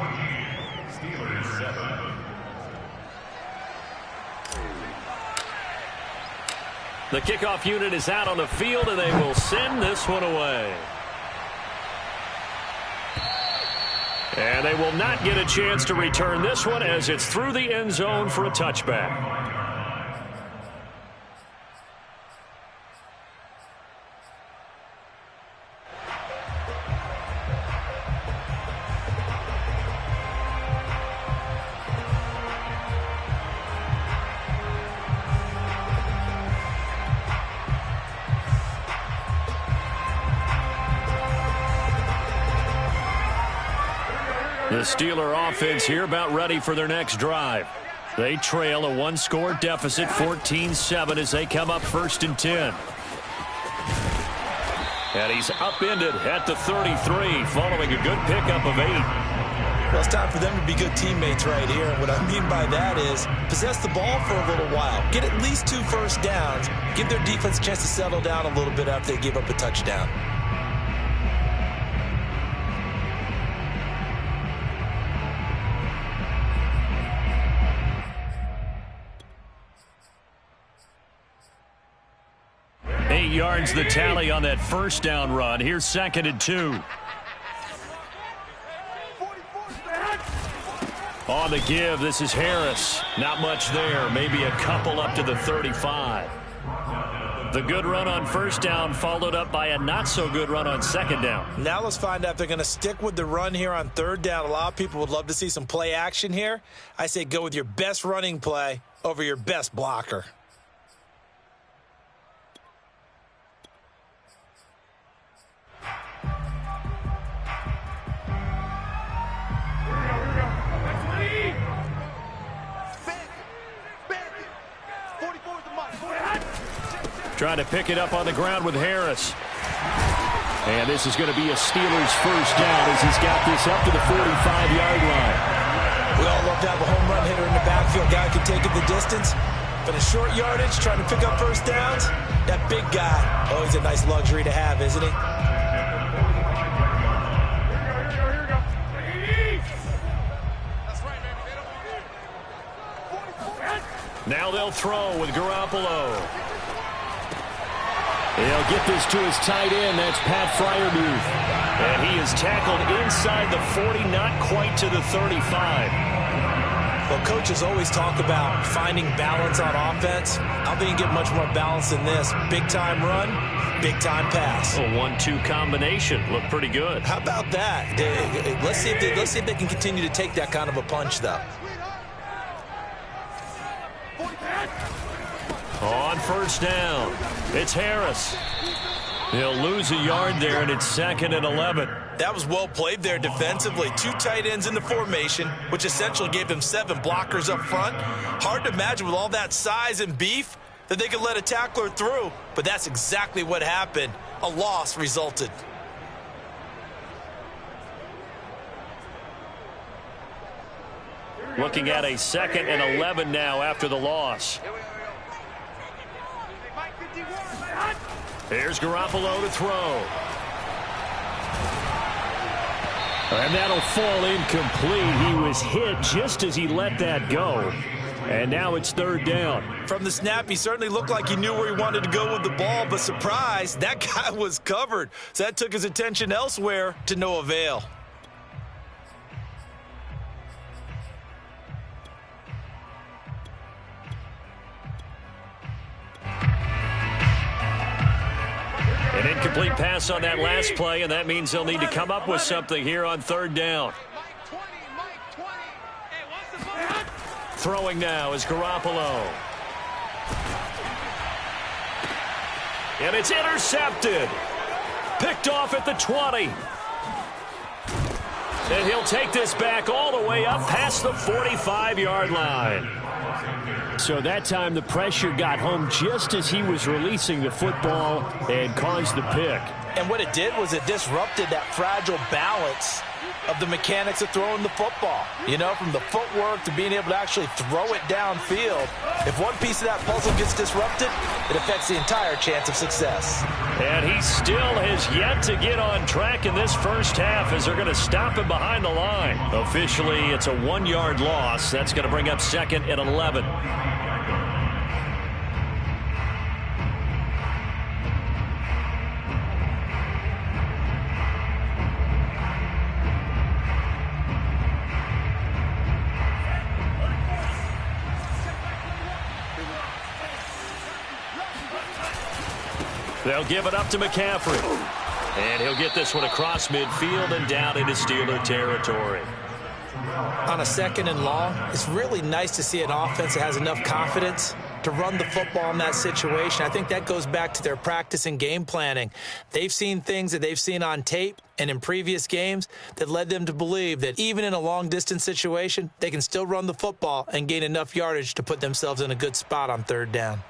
The kickoff unit is out on the field, and they will send this one away. And they will not get a chance to return this one as it's through the end zone for a touchback. The Steeler offense here about ready for their next drive. They trail a 1-score deficit, 14-7, as they come up 1st and 10. And he's upended at the 33 following a good pickup of 8. Well, it's time for them to be good teammates right here. And what I mean by that is possess the ball for a little while. Get at least 2 first downs. Give their defense a chance to settle down a little bit after they give up a touchdown. Yards the tally on that first down run. Here's 2nd and 2. On the give, this is Harris. Not much there. Maybe a couple up to the 35. The good run on first down followed up by a not-so-good run on second down. Now let's find out if they're going to stick with the run here on third down. A lot of people would love to see some play action here. I say go with your best running play over your best blocker. Trying to pick it up on the ground with Harris. And this is going to be a Steelers first down as he's got this up to the 45-yard line. We all love to have a home run hitter in the backfield. Guy can take it the distance. But a short yardage, trying to pick up first downs, that big guy, always a nice luxury to have, isn't he? Now they'll throw with Garoppolo. He'll get this to his tight end. That's Pat Freiermuth. And he is tackled inside the 40, not quite to the 35. Well, coaches always talk about finding balance on offense. I don't think you get much more balance than this. Big-time run, big-time pass. A 1-2 combination. Looked pretty good. How about that? Let's see if they can continue to take that kind of a punch, though. On first down, it's Harris. He'll lose a yard there, and it's 2nd and 11. That was well played there defensively. 2 tight ends in the formation, which essentially gave them 7 blockers up front. Hard to imagine with all that size and beef that they could let a tackler through, but that's exactly what happened. A loss resulted. Looking at a 2nd and 11 now after the loss. Here's Garoppolo to throw. And that'll fall incomplete. He was hit just as he let that go. And now it's 3rd down. From the snap, he certainly looked like he knew where he wanted to go with the ball, but surprise, that guy was covered. So that took his attention elsewhere to no avail. An incomplete pass on that last play, and that means they'll need to come up with something here on 3rd down. Throwing now is Garoppolo. And it's intercepted. Picked off at the 20. And he'll take this back all the way up past the 45-yard line. So that time the pressure got home just as he was releasing the football and caused the pick. And what it did was it disrupted that fragile balance of the mechanics of throwing the football. You know, from the footwork to being able to actually throw it downfield. If one piece of that puzzle gets disrupted, it affects the entire chance of success. And he still has yet to get on track in this first half as they're going to stop him behind the line. Officially, it's a 1-yard loss. That's going to bring up 2nd and 11. They'll give it up to McCaffrey. And he'll get this one across midfield and down into Steeler territory. On a 2nd and long, it's really nice to see an offense that has enough confidence to run the football in that situation. I think that goes back to their practice and game planning. They've seen things that they've seen on tape and in previous games that led them to believe that even in a long-distance situation, they can still run the football and gain enough yardage to put themselves in a good spot on 3rd down.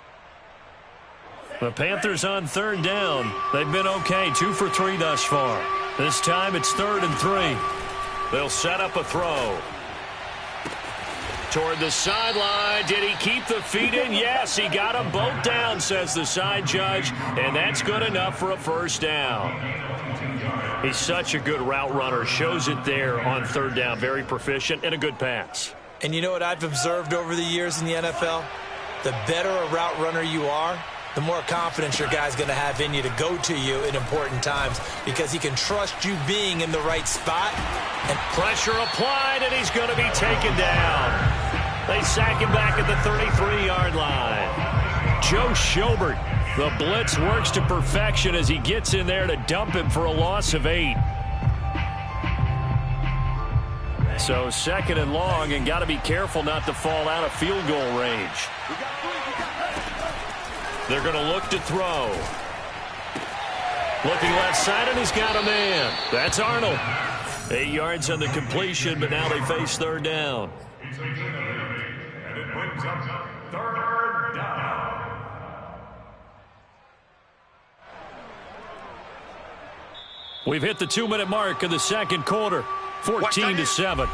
The Panthers on 3rd down. They've been okay, 2 for 3 thus far. This time it's 3rd and 3. They'll set up a throw. Toward the sideline. Did he keep the feet in? Yes, he got them both down, says the side judge. And that's good enough for a first down. He's such a good route runner. Shows it there on 3rd down. Very proficient and a good pass. And you know what I've observed over the years in the NFL? The better a route runner you are, the more confidence your guy's going to have in you to go to you in important times because he can trust you being in the right spot. And pressure applied, and he's going to be taken down. They sack him back at the 33-yard line. Joe Schobert, the blitz works to perfection as he gets in there to dump him for a loss of 8. So 2nd and long, and got to be careful not to fall out of field goal range. They're going to look to throw. Looking left side, and he's got a man. That's Arnold. 8 yards on the completion, but now they face 3rd down. And it brings up 3rd down. We've hit the 2-minute mark of the 2nd quarter. 14-7.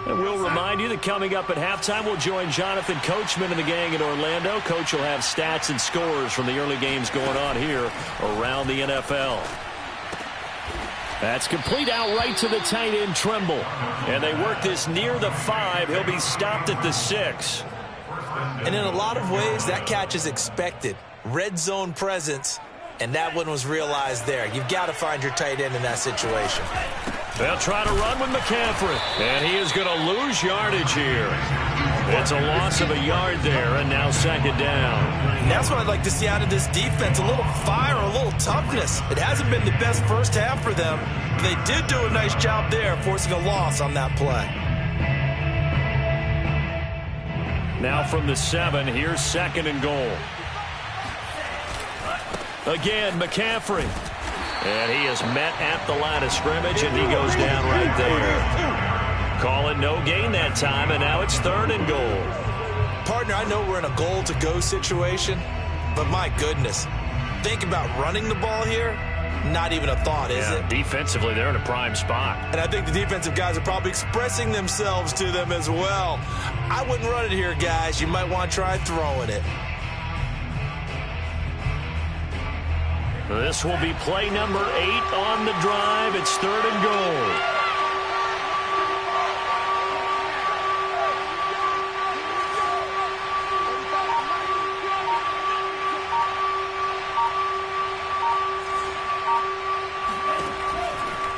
And we'll remind you that coming up at halftime, we'll join Jonathan Coachman and the gang in Orlando. Coach will have stats and scores from the early games going on here around the NFL. That's complete out right to the tight end, Trimble. And they work this near the 5. He'll be stopped at the 6. And in a lot of ways, that catch is expected. Red zone presence, and that one was realized there. You've got to find your tight end in that situation. They'll try to run with McCaffrey, and he is going to lose yardage here. It's a loss of a yard there, and now 2nd down. And that's what I'd like to see out of this defense, a little fire, a little toughness. It hasn't been the best first half for them, but they did do a nice job there, forcing a loss on that play. Now from the 7, here's 2nd and goal. Again, McCaffrey. And he is met at the line of scrimmage, and he goes down right there. Calling no gain that time, and now it's 3rd and goal. Partner, I know we're in a goal-to-go situation, but my goodness, think about running the ball here. Not even a thought, is it? Defensively, they're in a prime spot. And I think the defensive guys are probably expressing themselves to them as well. I wouldn't run it here, guys. You might want to try throwing it. This will be play number 8 on the drive. It's 3rd and goal.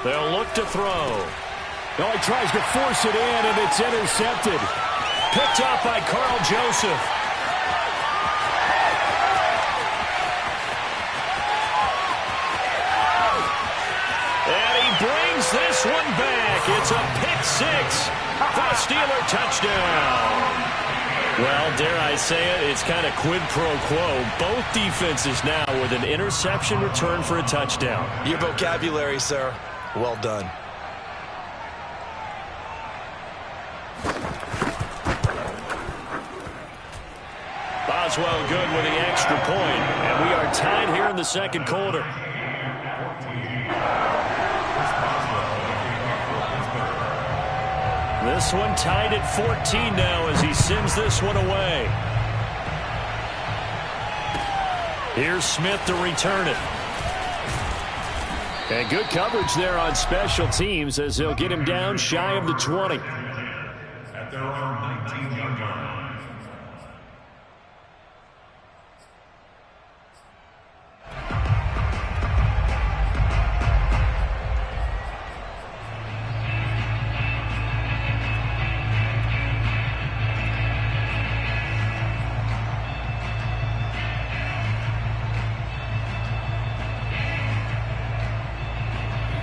They'll look to throw. Oh, he tries to force it in, and it's intercepted. Picked up by Carl Joseph. Brings this one back. It's a pick 6 for a Steeler touchdown. Well, dare I say it, it's kind of quid pro quo. Both defenses now with an interception return for a touchdown. Your vocabulary, sir. Well done. Boswell good with the extra point, and we are tied here in the 2nd quarter. This one tied at 14 now as he sends this one away. Here's Smith to return it. And good coverage there on special teams as he'll get him down shy of the 20. At their own 19-yard line.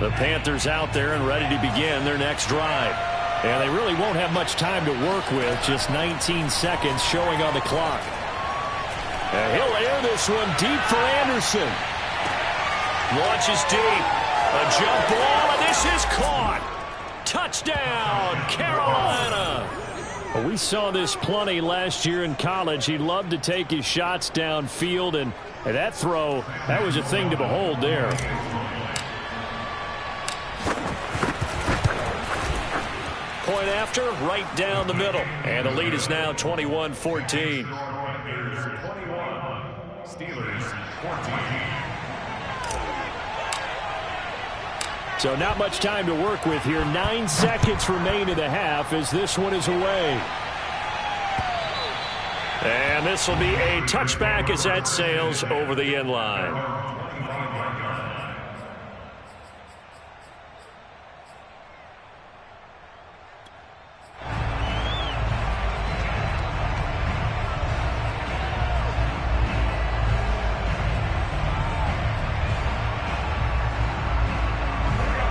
The Panthers out there and ready to begin their next drive. And they really won't have much time to work with, just 19 seconds showing on the clock. And he'll air this one deep for Anderson. Launches deep. A jump ball, and this is caught. Touchdown, Carolina. Well, we saw this plenty last year in college. He loved to take his shots downfield, and that throw, that was a thing to behold there. Point after, right down the middle. And the lead is now 21-14. 21, Steelers 14. So not much time to work with here. 9 seconds remain in the half as this one is away. And this will be a touchback as that sails over the end line.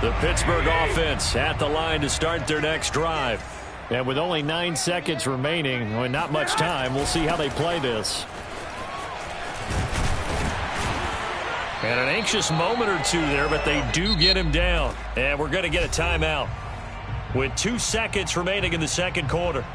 The Pittsburgh offense at the line to start their next drive. And with only 9 seconds remaining, and not much time, we'll see how they play this. And an anxious moment or two there, but they do get him down. And we're going to get a timeout with 2 seconds remaining in the second quarter.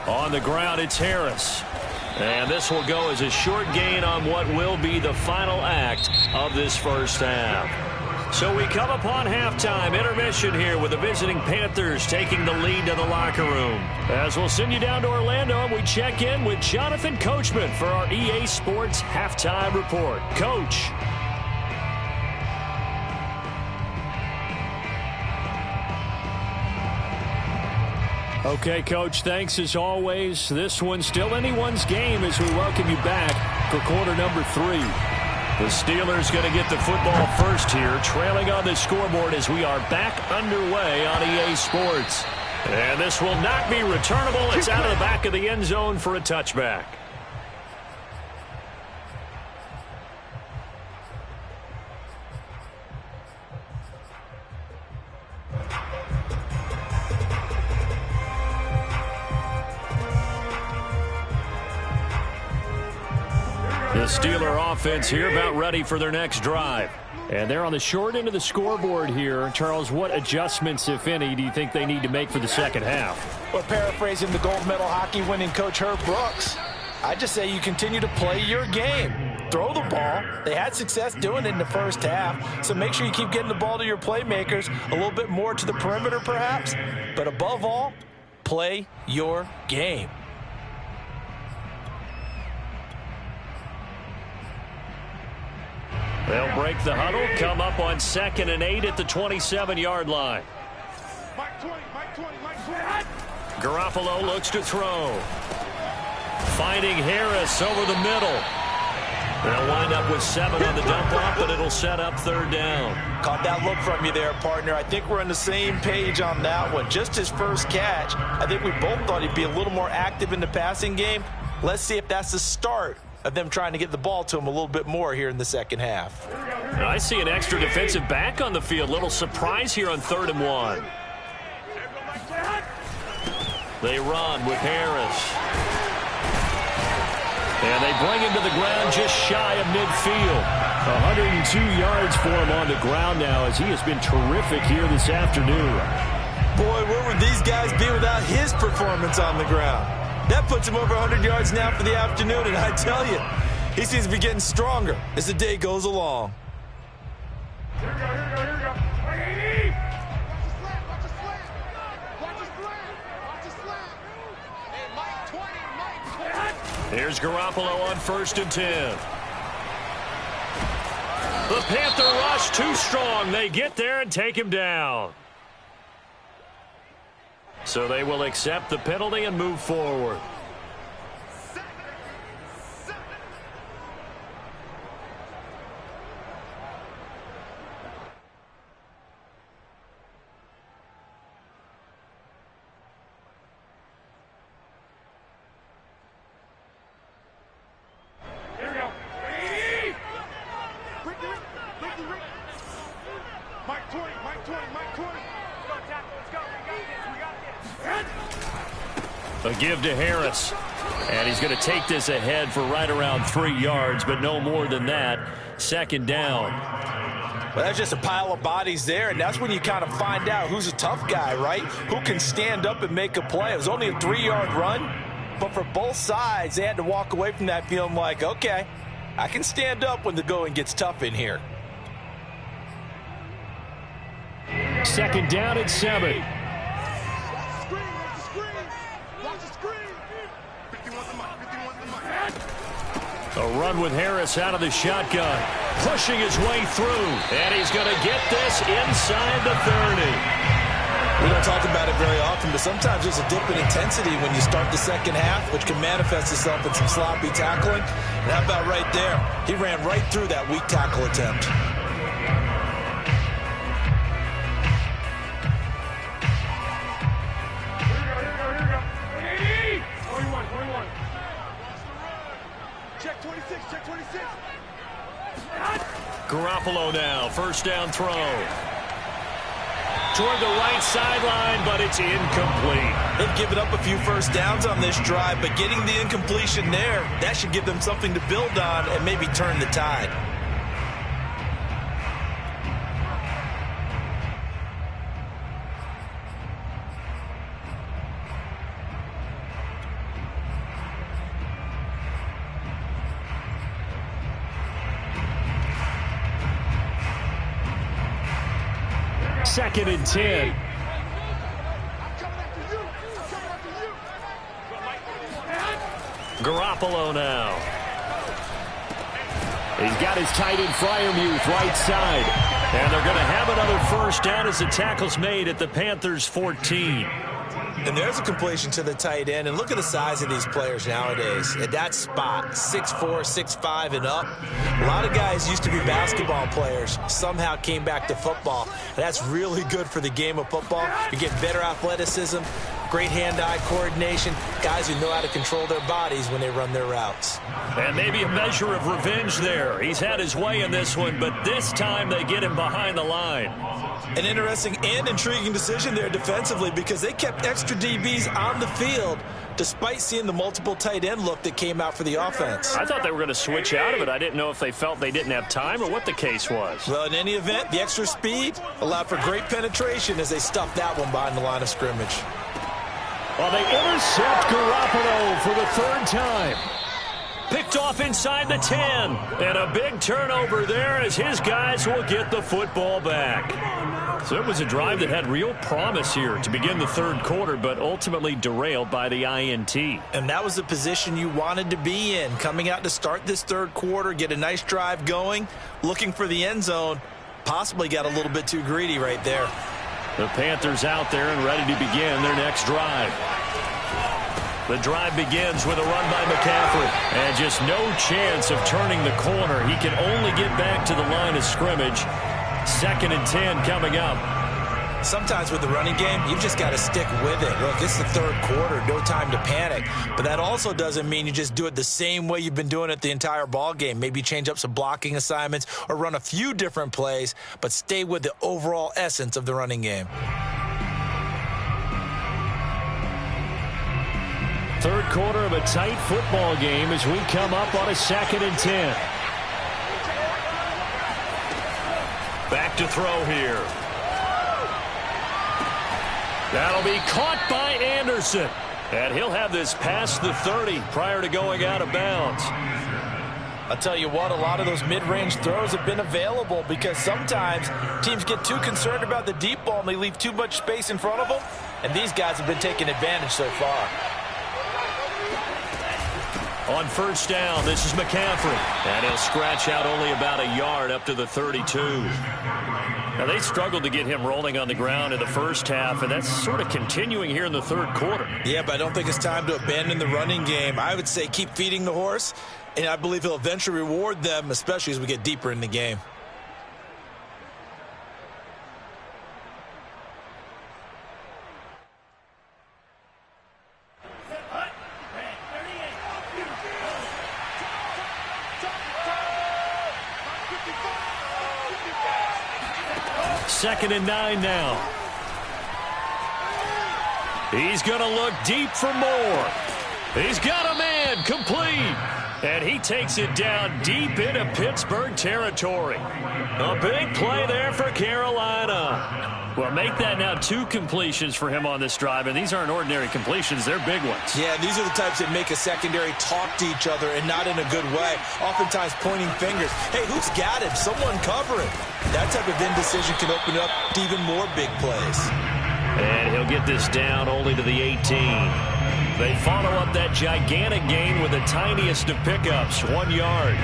On the ground, it's Harris. And this will go as a short gain on what will be the final act of this first half. So we come upon halftime intermission here with the visiting Panthers taking the lead to the locker room. As we'll send you down to Orlando, and we check in with Jonathan Coachman for our EA Sports Halftime Report. Coach. Okay, Coach, thanks as always. This one's still anyone's game as we welcome you back for quarter number 3. The Steelers going to get the football first here, trailing on the scoreboard as we are back underway on EA Sports. And this will not be returnable. It's out of the back of the end zone for a touchback. The Steeler offense here about ready for their next drive. And they're on the short end of the scoreboard here. Charles, what adjustments, if any, do you think they need to make for the second half? Well, paraphrasing the gold medal hockey winning coach Herb Brooks, I just say you continue to play your game. Throw the ball. They had success doing it in the first half, so make sure you keep getting the ball to your playmakers, a little bit more to the perimeter perhaps, but above all, play your game. They'll break the huddle, come up on 2nd and 8 at the 27-yard line. Garoppolo looks to throw. Finding Harris over the middle. They'll wind up with 7 on the dump off, but it'll set up 3rd down. Caught that look from you there, partner. I think we're on the same page on that one. Just his first catch. I think we both thought he'd be a little more active in the passing game. Let's see if that's the start of them trying to get the ball to him a little bit more here in the second half. I see an extra defensive back on the field. Little surprise here on 3rd and 1. They run with Harris. And they bring him to the ground just shy of midfield. 102 yards for him on the ground now as he has been terrific here this afternoon. Boy, where would these guys be without his performance on the ground? That puts him over 100 yards now for the afternoon, and I tell you, he seems to be getting stronger as the day goes along. Here we go, here we go, here we go. Watch the slant. Watch the slant. Hey, Mike 20. Here's Garoppolo on 1st and 10. The Panther rush too strong. They get there and take him down. So they will accept the penalty and move forward. Here we go. Mike 20. Let's go, tackle. Let's go. We got this. A give to Harris. And he's going to take this ahead for right around 3 yards, but no more than that. 2nd down. Well, that's just a pile of bodies there, and that's when you kind of find out who's a tough guy, right? Who can stand up and make a play. It was only a 3-yard run, but for both sides, they had to walk away from that feeling like, okay, I can stand up when the going gets tough in here. second down and 7. A run with Harris out of the shotgun, pushing his way through, and he's going to get this inside the 30. We don't talk about it very often, but sometimes there's a dip in intensity when you start the second half, which can manifest itself in some sloppy tackling. And how about right there? He ran right through that weak tackle attempt. Check 26, check 26. Garoppolo now, first down throw. Toward the right sideline, but it's incomplete. They've given up a few first downs on this drive, but getting the incompletion there, that should give them something to build on and maybe turn the tide. Second and 10. Garoppolo now. He's got his tight end Freiermuth right side. And they're going to have another first down as the tackle's made at the Panthers' 14. And there's a completion to the tight end. And look at the size of these players nowadays. At that spot, 6'4", 6'5", and up. A lot of guys used to be basketball players, somehow came back to football. And that's really good for the game of football. You get better athleticism, great hand-eye coordination, guys who know how to control their bodies when they run their routes. And maybe a measure of revenge there. He's had his way in this one, but this time they get him behind the line. An interesting and intriguing decision there defensively because they kept extra DBs on the field despite seeing the multiple tight end look that came out for the offense. I thought they were going to switch out of it. I didn't know if they felt they didn't have time or what the case was. Well, in any event, the extra speed allowed for great penetration as they stuffed that one behind the line of scrimmage. Well, they intercept Garoppolo for the third time. Picked off inside the 10. And a big turnover there as his guys will get the football back. So it was a drive that had real promise here to begin the third quarter, but ultimately derailed by the INT. And that was the position you wanted to be in. Coming out to start this third quarter, get a nice drive going, looking for the end zone. Possibly got a little bit too greedy right there. The Panthers out there and ready to begin their next drive. The drive begins with a run by McCaffrey. And just no chance of turning the corner. He can only get back to the line of scrimmage. Second and 10 coming up. Sometimes with the running game, you've just got to stick with it. Look, it's the third quarter, no time to panic. But that also doesn't mean you just do it the same way you've been doing it the entire ball game. Maybe change up some blocking assignments or run a few different plays, but stay with the overall essence of the running game. Third quarter of a tight football game as we come up on a second and 10. Back to throw here. That'll be caught by Anderson. And he'll have this past the 30 prior to going out of bounds. I'll tell you what, a lot of those mid-range throws have been available because sometimes teams get too concerned about the deep ball and they leave too much space in front of them. And these guys have been taking advantage so far. On first down, this is McCaffrey. And he'll scratch out only about a yard up to the 32. Now, they struggled to get him rolling on the ground in the first half, and that's sort of continuing here in the third quarter. Yeah, but I don't think it's time to abandon the running game. I would say keep feeding the horse, and I believe he'll eventually reward them, especially as we get deeper in the game. Second and 9 now. He's going to look deep for more. He's got a man, complete. And he takes it down deep into Pittsburgh territory. A big play there for Carolina. Well, make that now 2 completions for him on this drive, and these aren't ordinary completions. They're big ones. Yeah, these are the types that make a secondary talk to each other and not in a good way. Oftentimes pointing fingers. Hey, who's got him? Someone cover it. That type of indecision can open up to even more big plays. And he'll get this down only to the 18. They follow up that gigantic gain with the tiniest of pickups, 1 yard.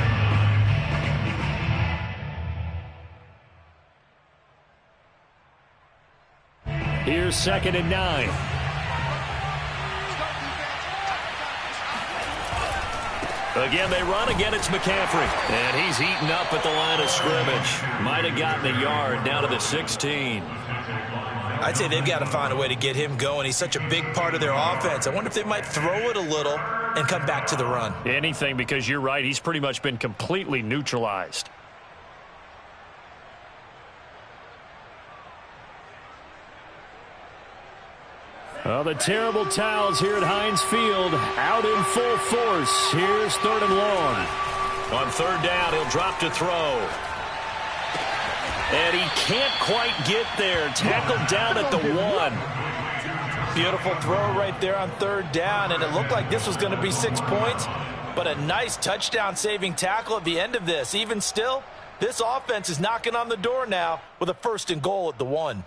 Here's 2nd and 9. Again, they run. Again, it's McCaffrey. And he's eaten up at the line of scrimmage. Might have gotten a yard down to the 16. I'd say they've got to find a way to get him going. He's such a big part of their offense. I wonder if they might throw it a little and come back to the run. Anything, because you're right. He's pretty much been completely neutralized. Well, the terrible towels here at Heinz Field out in full force. Here's 3rd and long. On 3rd down, he'll drop to throw. And he can't quite get there. Tackled down at the 1. Beautiful throw right there on 3rd down, and it looked like this was going to be 6 points, but a nice touchdown-saving tackle at the end of this. Even still, this offense is knocking on the door now with a 1st and goal at the 1.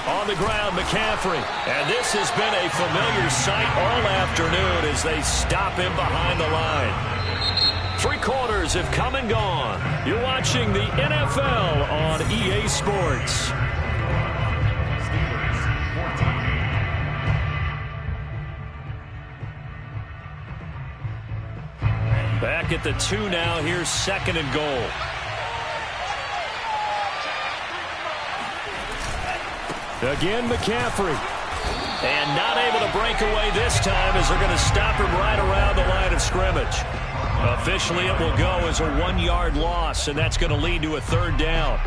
On the ground, McCaffrey. And this has been a familiar sight all afternoon as they stop him behind the line. 3 quarters have come and gone. You're watching the NFL on EA Sports. Back at the 2 now. Here's 2nd and goal. Again, McCaffrey. And not able to break away this time as they're going to stop him right around the line of scrimmage. Officially, it will go as a 1-yard loss, and that's going to lead to a 3rd down.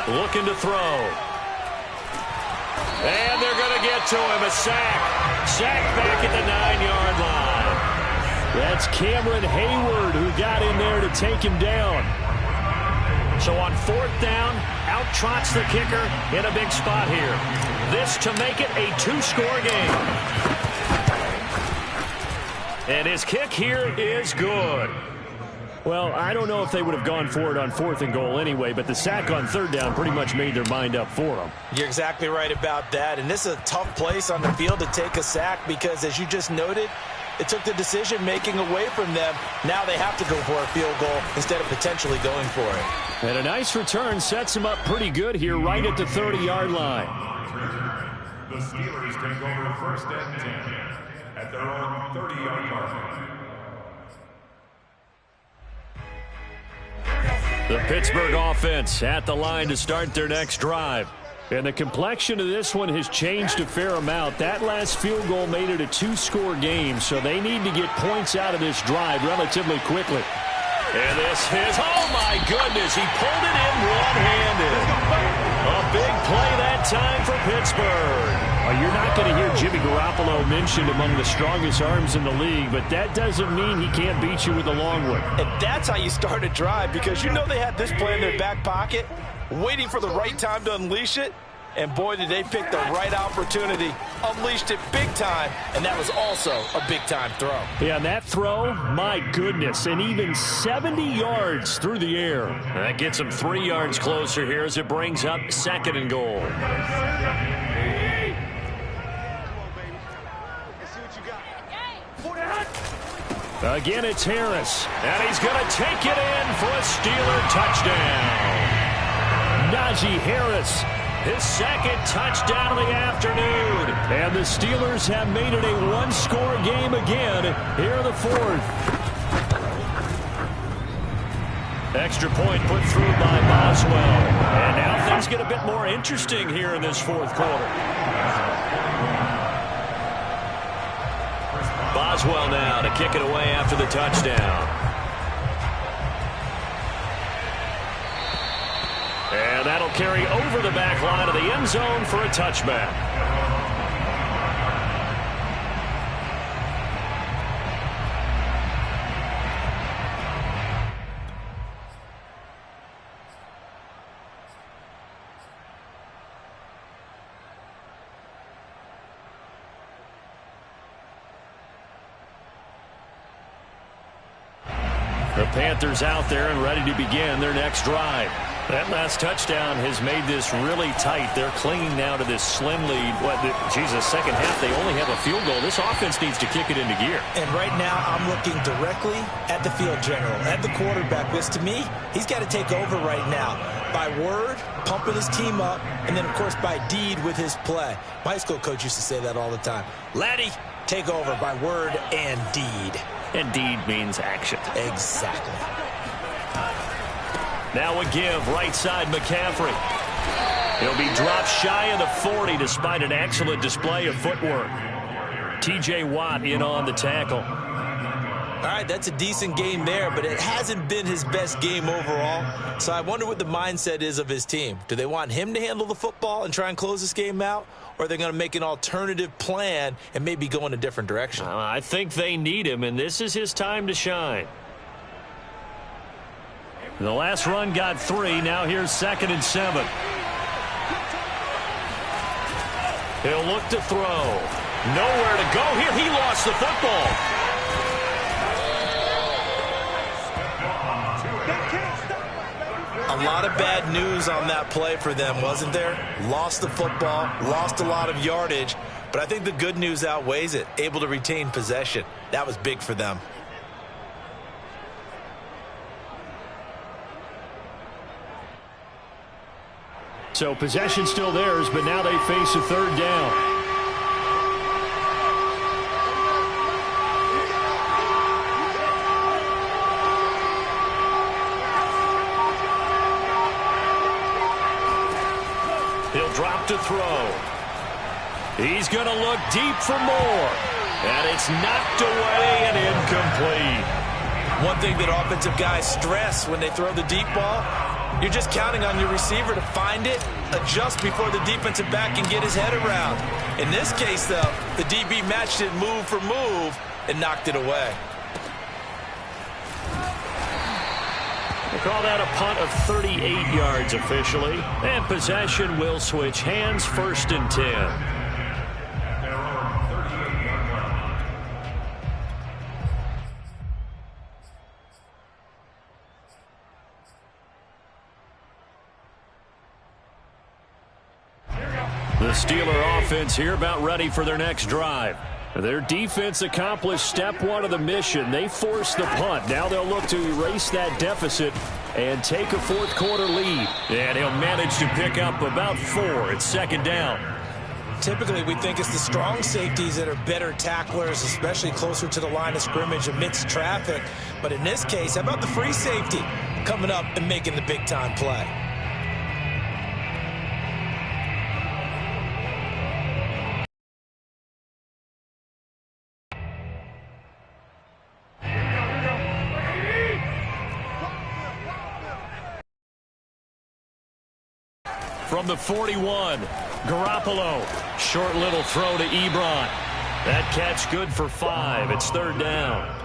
Looking to throw. And they're going to get to him. A sack. Sack back at the 9-yard line. That's Cameron Hayward who got in there to take him down. So on 4th down, out trots the kicker in a big spot here. This to make it a 2-score game. And his kick here is good. Well, I don't know if they would have gone for it on 4th and goal anyway, but the sack on 3rd down pretty much made their mind up for them. You're exactly right about that, and this is a tough place on the field to take a sack because, as you just noted, it took the decision-making away from them. Now they have to go for a field goal instead of potentially going for it. And a nice return sets him up pretty good here right at the 30-yard line. The Steelers take over 1st and 10 at their own 30-yard line. The Pittsburgh offense at the line to start their next drive. And the complexion of this one has changed a fair amount. That last field goal made it a 2-score game, so they need to get points out of this drive relatively quickly. And this is, oh my goodness, he pulled it in one-handed. A big play that time for Pittsburgh. Well, you're not going to hear Jimmy Garoppolo mentioned among the strongest arms in the league, but that doesn't mean he can't beat you with a long one. And that's how you start a drive, because you know they had this play in their back pocket, waiting for the right time to unleash it. And boy, did they pick the right opportunity. Unleashed it big time, and that was also a big-time throw. Yeah, and that throw, my goodness, and even 70 yards through the air. That gets them 3 yards closer here as it brings up 2nd and goal. Again, it's Harris, and he's going to take it in for a Steeler touchdown. Najee Harris, his 2nd touchdown of the afternoon. And the Steelers have made it a 1-score game again here in the 4th. Extra point put through by Boswell. And now things get a bit more interesting here in this 4th quarter. Boswell now to kick it away after the touchdown. And that'll carry over the back line of the end zone for a touchback. The Panthers out there and ready to begin their next drive. That last touchdown has made this really tight. They're clinging now to this slim lead. Second half, they only have a field goal. This offense needs to kick it into gear. And right now, I'm looking directly at the field general, at the quarterback, which to me, he's got to take over right now. By word, pumping his team up, and then, of course, by deed with his play. My high school coach used to say that all the time. Laddie, take over by word and deed. And deed means action. Exactly. Now a give, right side McCaffrey. He'll be dropped shy of the 40 despite an excellent display of footwork. T.J. Watt in on the tackle. All right, that's a decent game there, but it hasn't been his best game overall. So I wonder what the mindset is of his team. Do they want him to handle the football and try and close this game out? Or are they going to make an alternative plan and maybe go in a different direction? I think they need him, and this is his time to shine. The last run got 3. Now here's 2nd and 7. He'll look to throw. Nowhere to go here. He lost the football. A lot of bad news on that play for them, wasn't there? Lost the football, lost a lot of yardage, but I think the good news outweighs it. Able to retain possession. That was big for them. So possession still theirs, but now they face a 3rd down. He'll drop to throw. He's going to look deep for more. And it's knocked away and incomplete. One thing that offensive guys stress when they throw the deep ball, you're just counting on your receiver to find it, adjust before the defensive back can get his head around. In this case, though, the DB matched it move for move and knocked it away. They call that a punt of 38 yards officially. And possession will switch hands, 1st and 10. The Steeler offense here about ready for their next drive. Their defense accomplished step 1 of the mission. They forced the punt. Now they'll look to erase that deficit and take a 4th quarter lead. And he'll manage to pick up about 4. It's 2nd down. Typically, we think it's the strong safeties that are better tacklers, especially closer to the line of scrimmage amidst traffic. But in this case, how about the free safety coming up and making the big-time play? From the 41, Garoppolo. Short little throw to Ebron. That catch good for 5. It's 3rd down.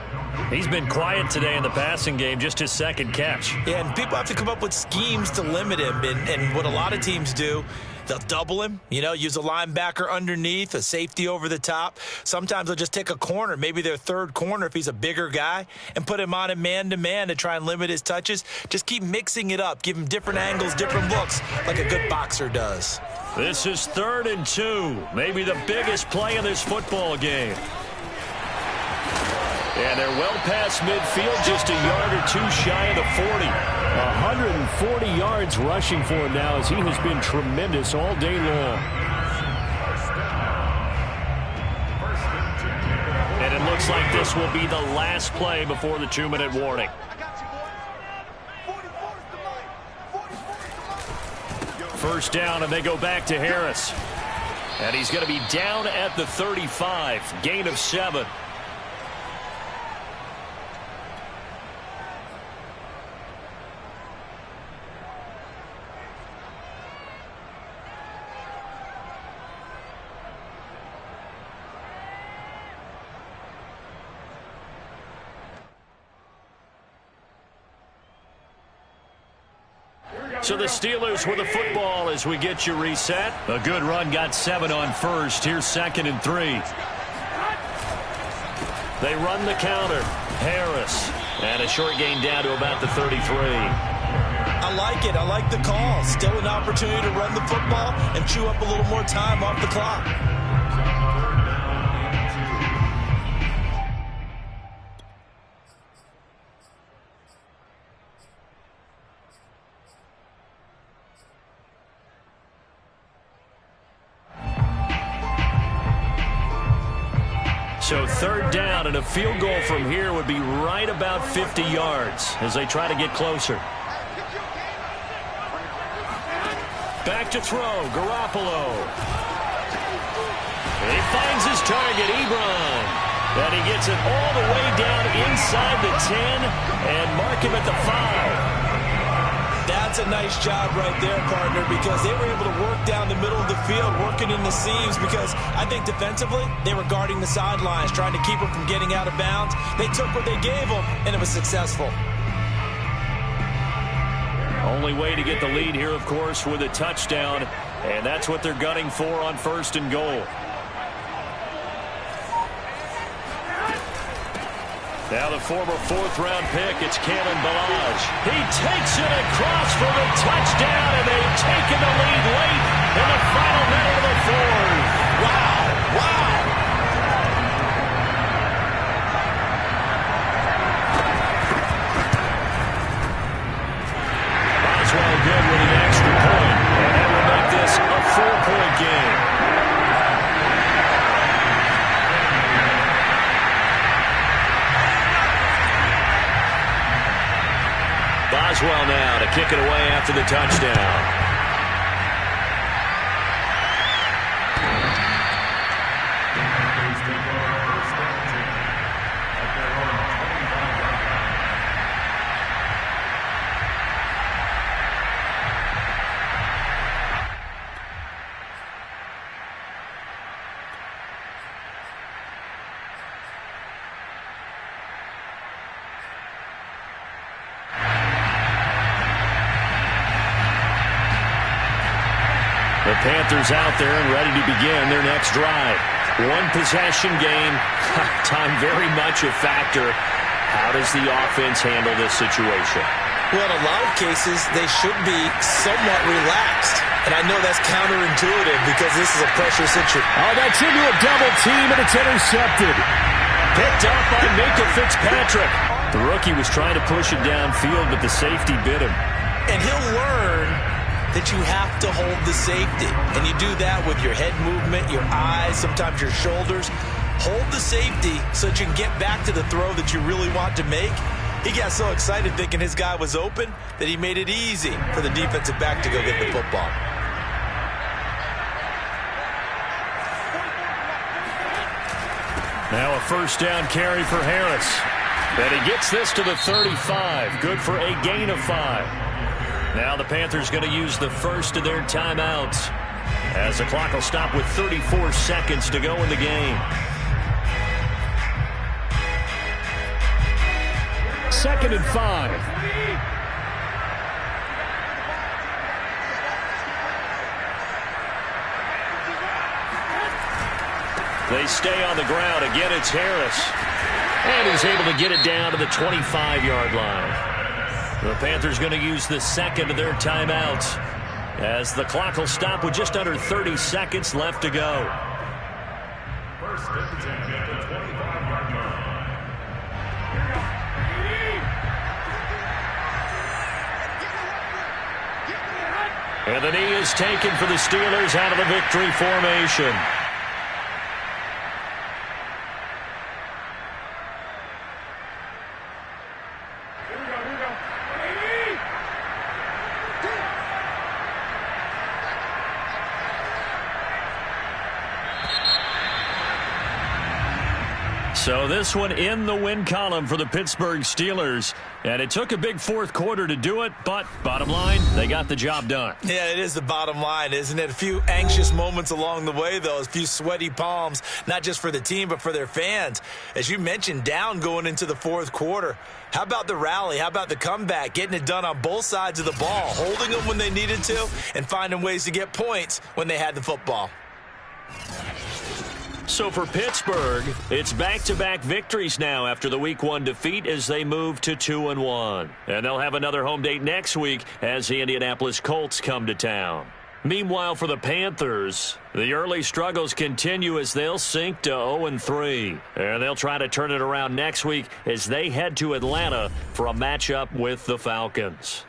He's been quiet today in the passing game, just his 2nd catch. Yeah, and people have to come up with schemes to limit him. And what a lot of teams do, they'll double him, use a linebacker underneath, a safety over the top. Sometimes they'll just take a corner, maybe their 3rd corner if he's a bigger guy, and put him on a man-to-man to try and limit his touches. Just keep mixing it up. Give him different angles, different looks, like a good boxer does. This is 3rd and 2, maybe the biggest play in this football game. And they're well past midfield, just a yard or 2 shy of the 40. 140 yards rushing for him now as he has been tremendous all day long. And it looks like this will be the last play before the 2-minute warning. First down, and they go back to Harris. And he's going to be down at the 35, gain of 7. So the Steelers with the football as we get you reset. A good run, got 7 on first. Here's 2nd and 3. They run the counter. Harris. And a short gain down to about the 33. I like it. I like the call. Still an opportunity to run the football and chew up a little more time off the clock. So 3rd down, and a field goal from here would be right about 50 yards as they try to get closer. Back to throw, Garoppolo. He finds his target, Ebron. And he gets it all the way down inside the 10 and mark him at the 5. That's a nice job right there, partner, because they were able to work down the middle of the field, working in the seams, because I think defensively they were guarding the sidelines, trying to keep them from getting out of bounds. They took what they gave them, and it was successful. Only way to get the lead here, of course, with a touchdown, and that's what they're gunning for on 1st and goal. Now the former 4th-round pick, it's Kalen Ballage. He takes it across for the touchdown, and they've taken the lead late in the final minute of the 4th. Wow! Wow! Boswell good with an extra point, and that will make this a 4-point game. Boswell now to kick it away after the touchdown. The Panthers out there and ready to begin their next drive. 1 possession game. Time very much a factor. How does the offense handle this situation? Well, in a lot of cases, they should be somewhat relaxed. And I know that's counterintuitive because this is a pressure situation. Oh, that's into a double team, and it's intercepted. Picked up by Minkah Fitzpatrick. The rookie was trying to push it downfield, but the safety bit him. And he'll learn that you have to hold the safety. And you do that with your head movement, your eyes, sometimes your shoulders. Hold the safety so that you can get back to the throw that you really want to make. He got so excited thinking his guy was open that he made it easy for the defensive back to go get the football. Now a 1st down carry for Harris. And he gets this to the 35. Good for a gain of 5. Now the Panthers going to use the first of their timeouts as the clock will stop with 34 seconds to go in the game. 2nd and 5. They stay on the ground. Again, it's Harris. And he's able to get it down to the 25-yard line. The Panthers going to use the 2nd of their timeouts as the clock will stop with just under 30 seconds left to go. 1st and 10 at the 25-yard line. And the knee is taken for the Steelers out of the victory formation. So this one in the win column for the Pittsburgh Steelers. And it took a big fourth quarter to do it, but bottom line, they got the job done. Yeah, it is the bottom line, isn't it? A few anxious moments along the way, though. A few sweaty palms, not just for the team, but for their fans. As you mentioned, down going into the fourth quarter. How about the rally? How about the comeback? Getting it done on both sides of the ball, holding them when they needed to, and finding ways to get points when they had the football. So for Pittsburgh, it's back-to-back victories now after the Week 1 defeat as they move to 2-1. And they'll have another home date next week as the Indianapolis Colts come to town. Meanwhile, for the Panthers, the early struggles continue as they'll sink to 0-3. And they'll try to turn it around next week as they head to Atlanta for a matchup with the Falcons.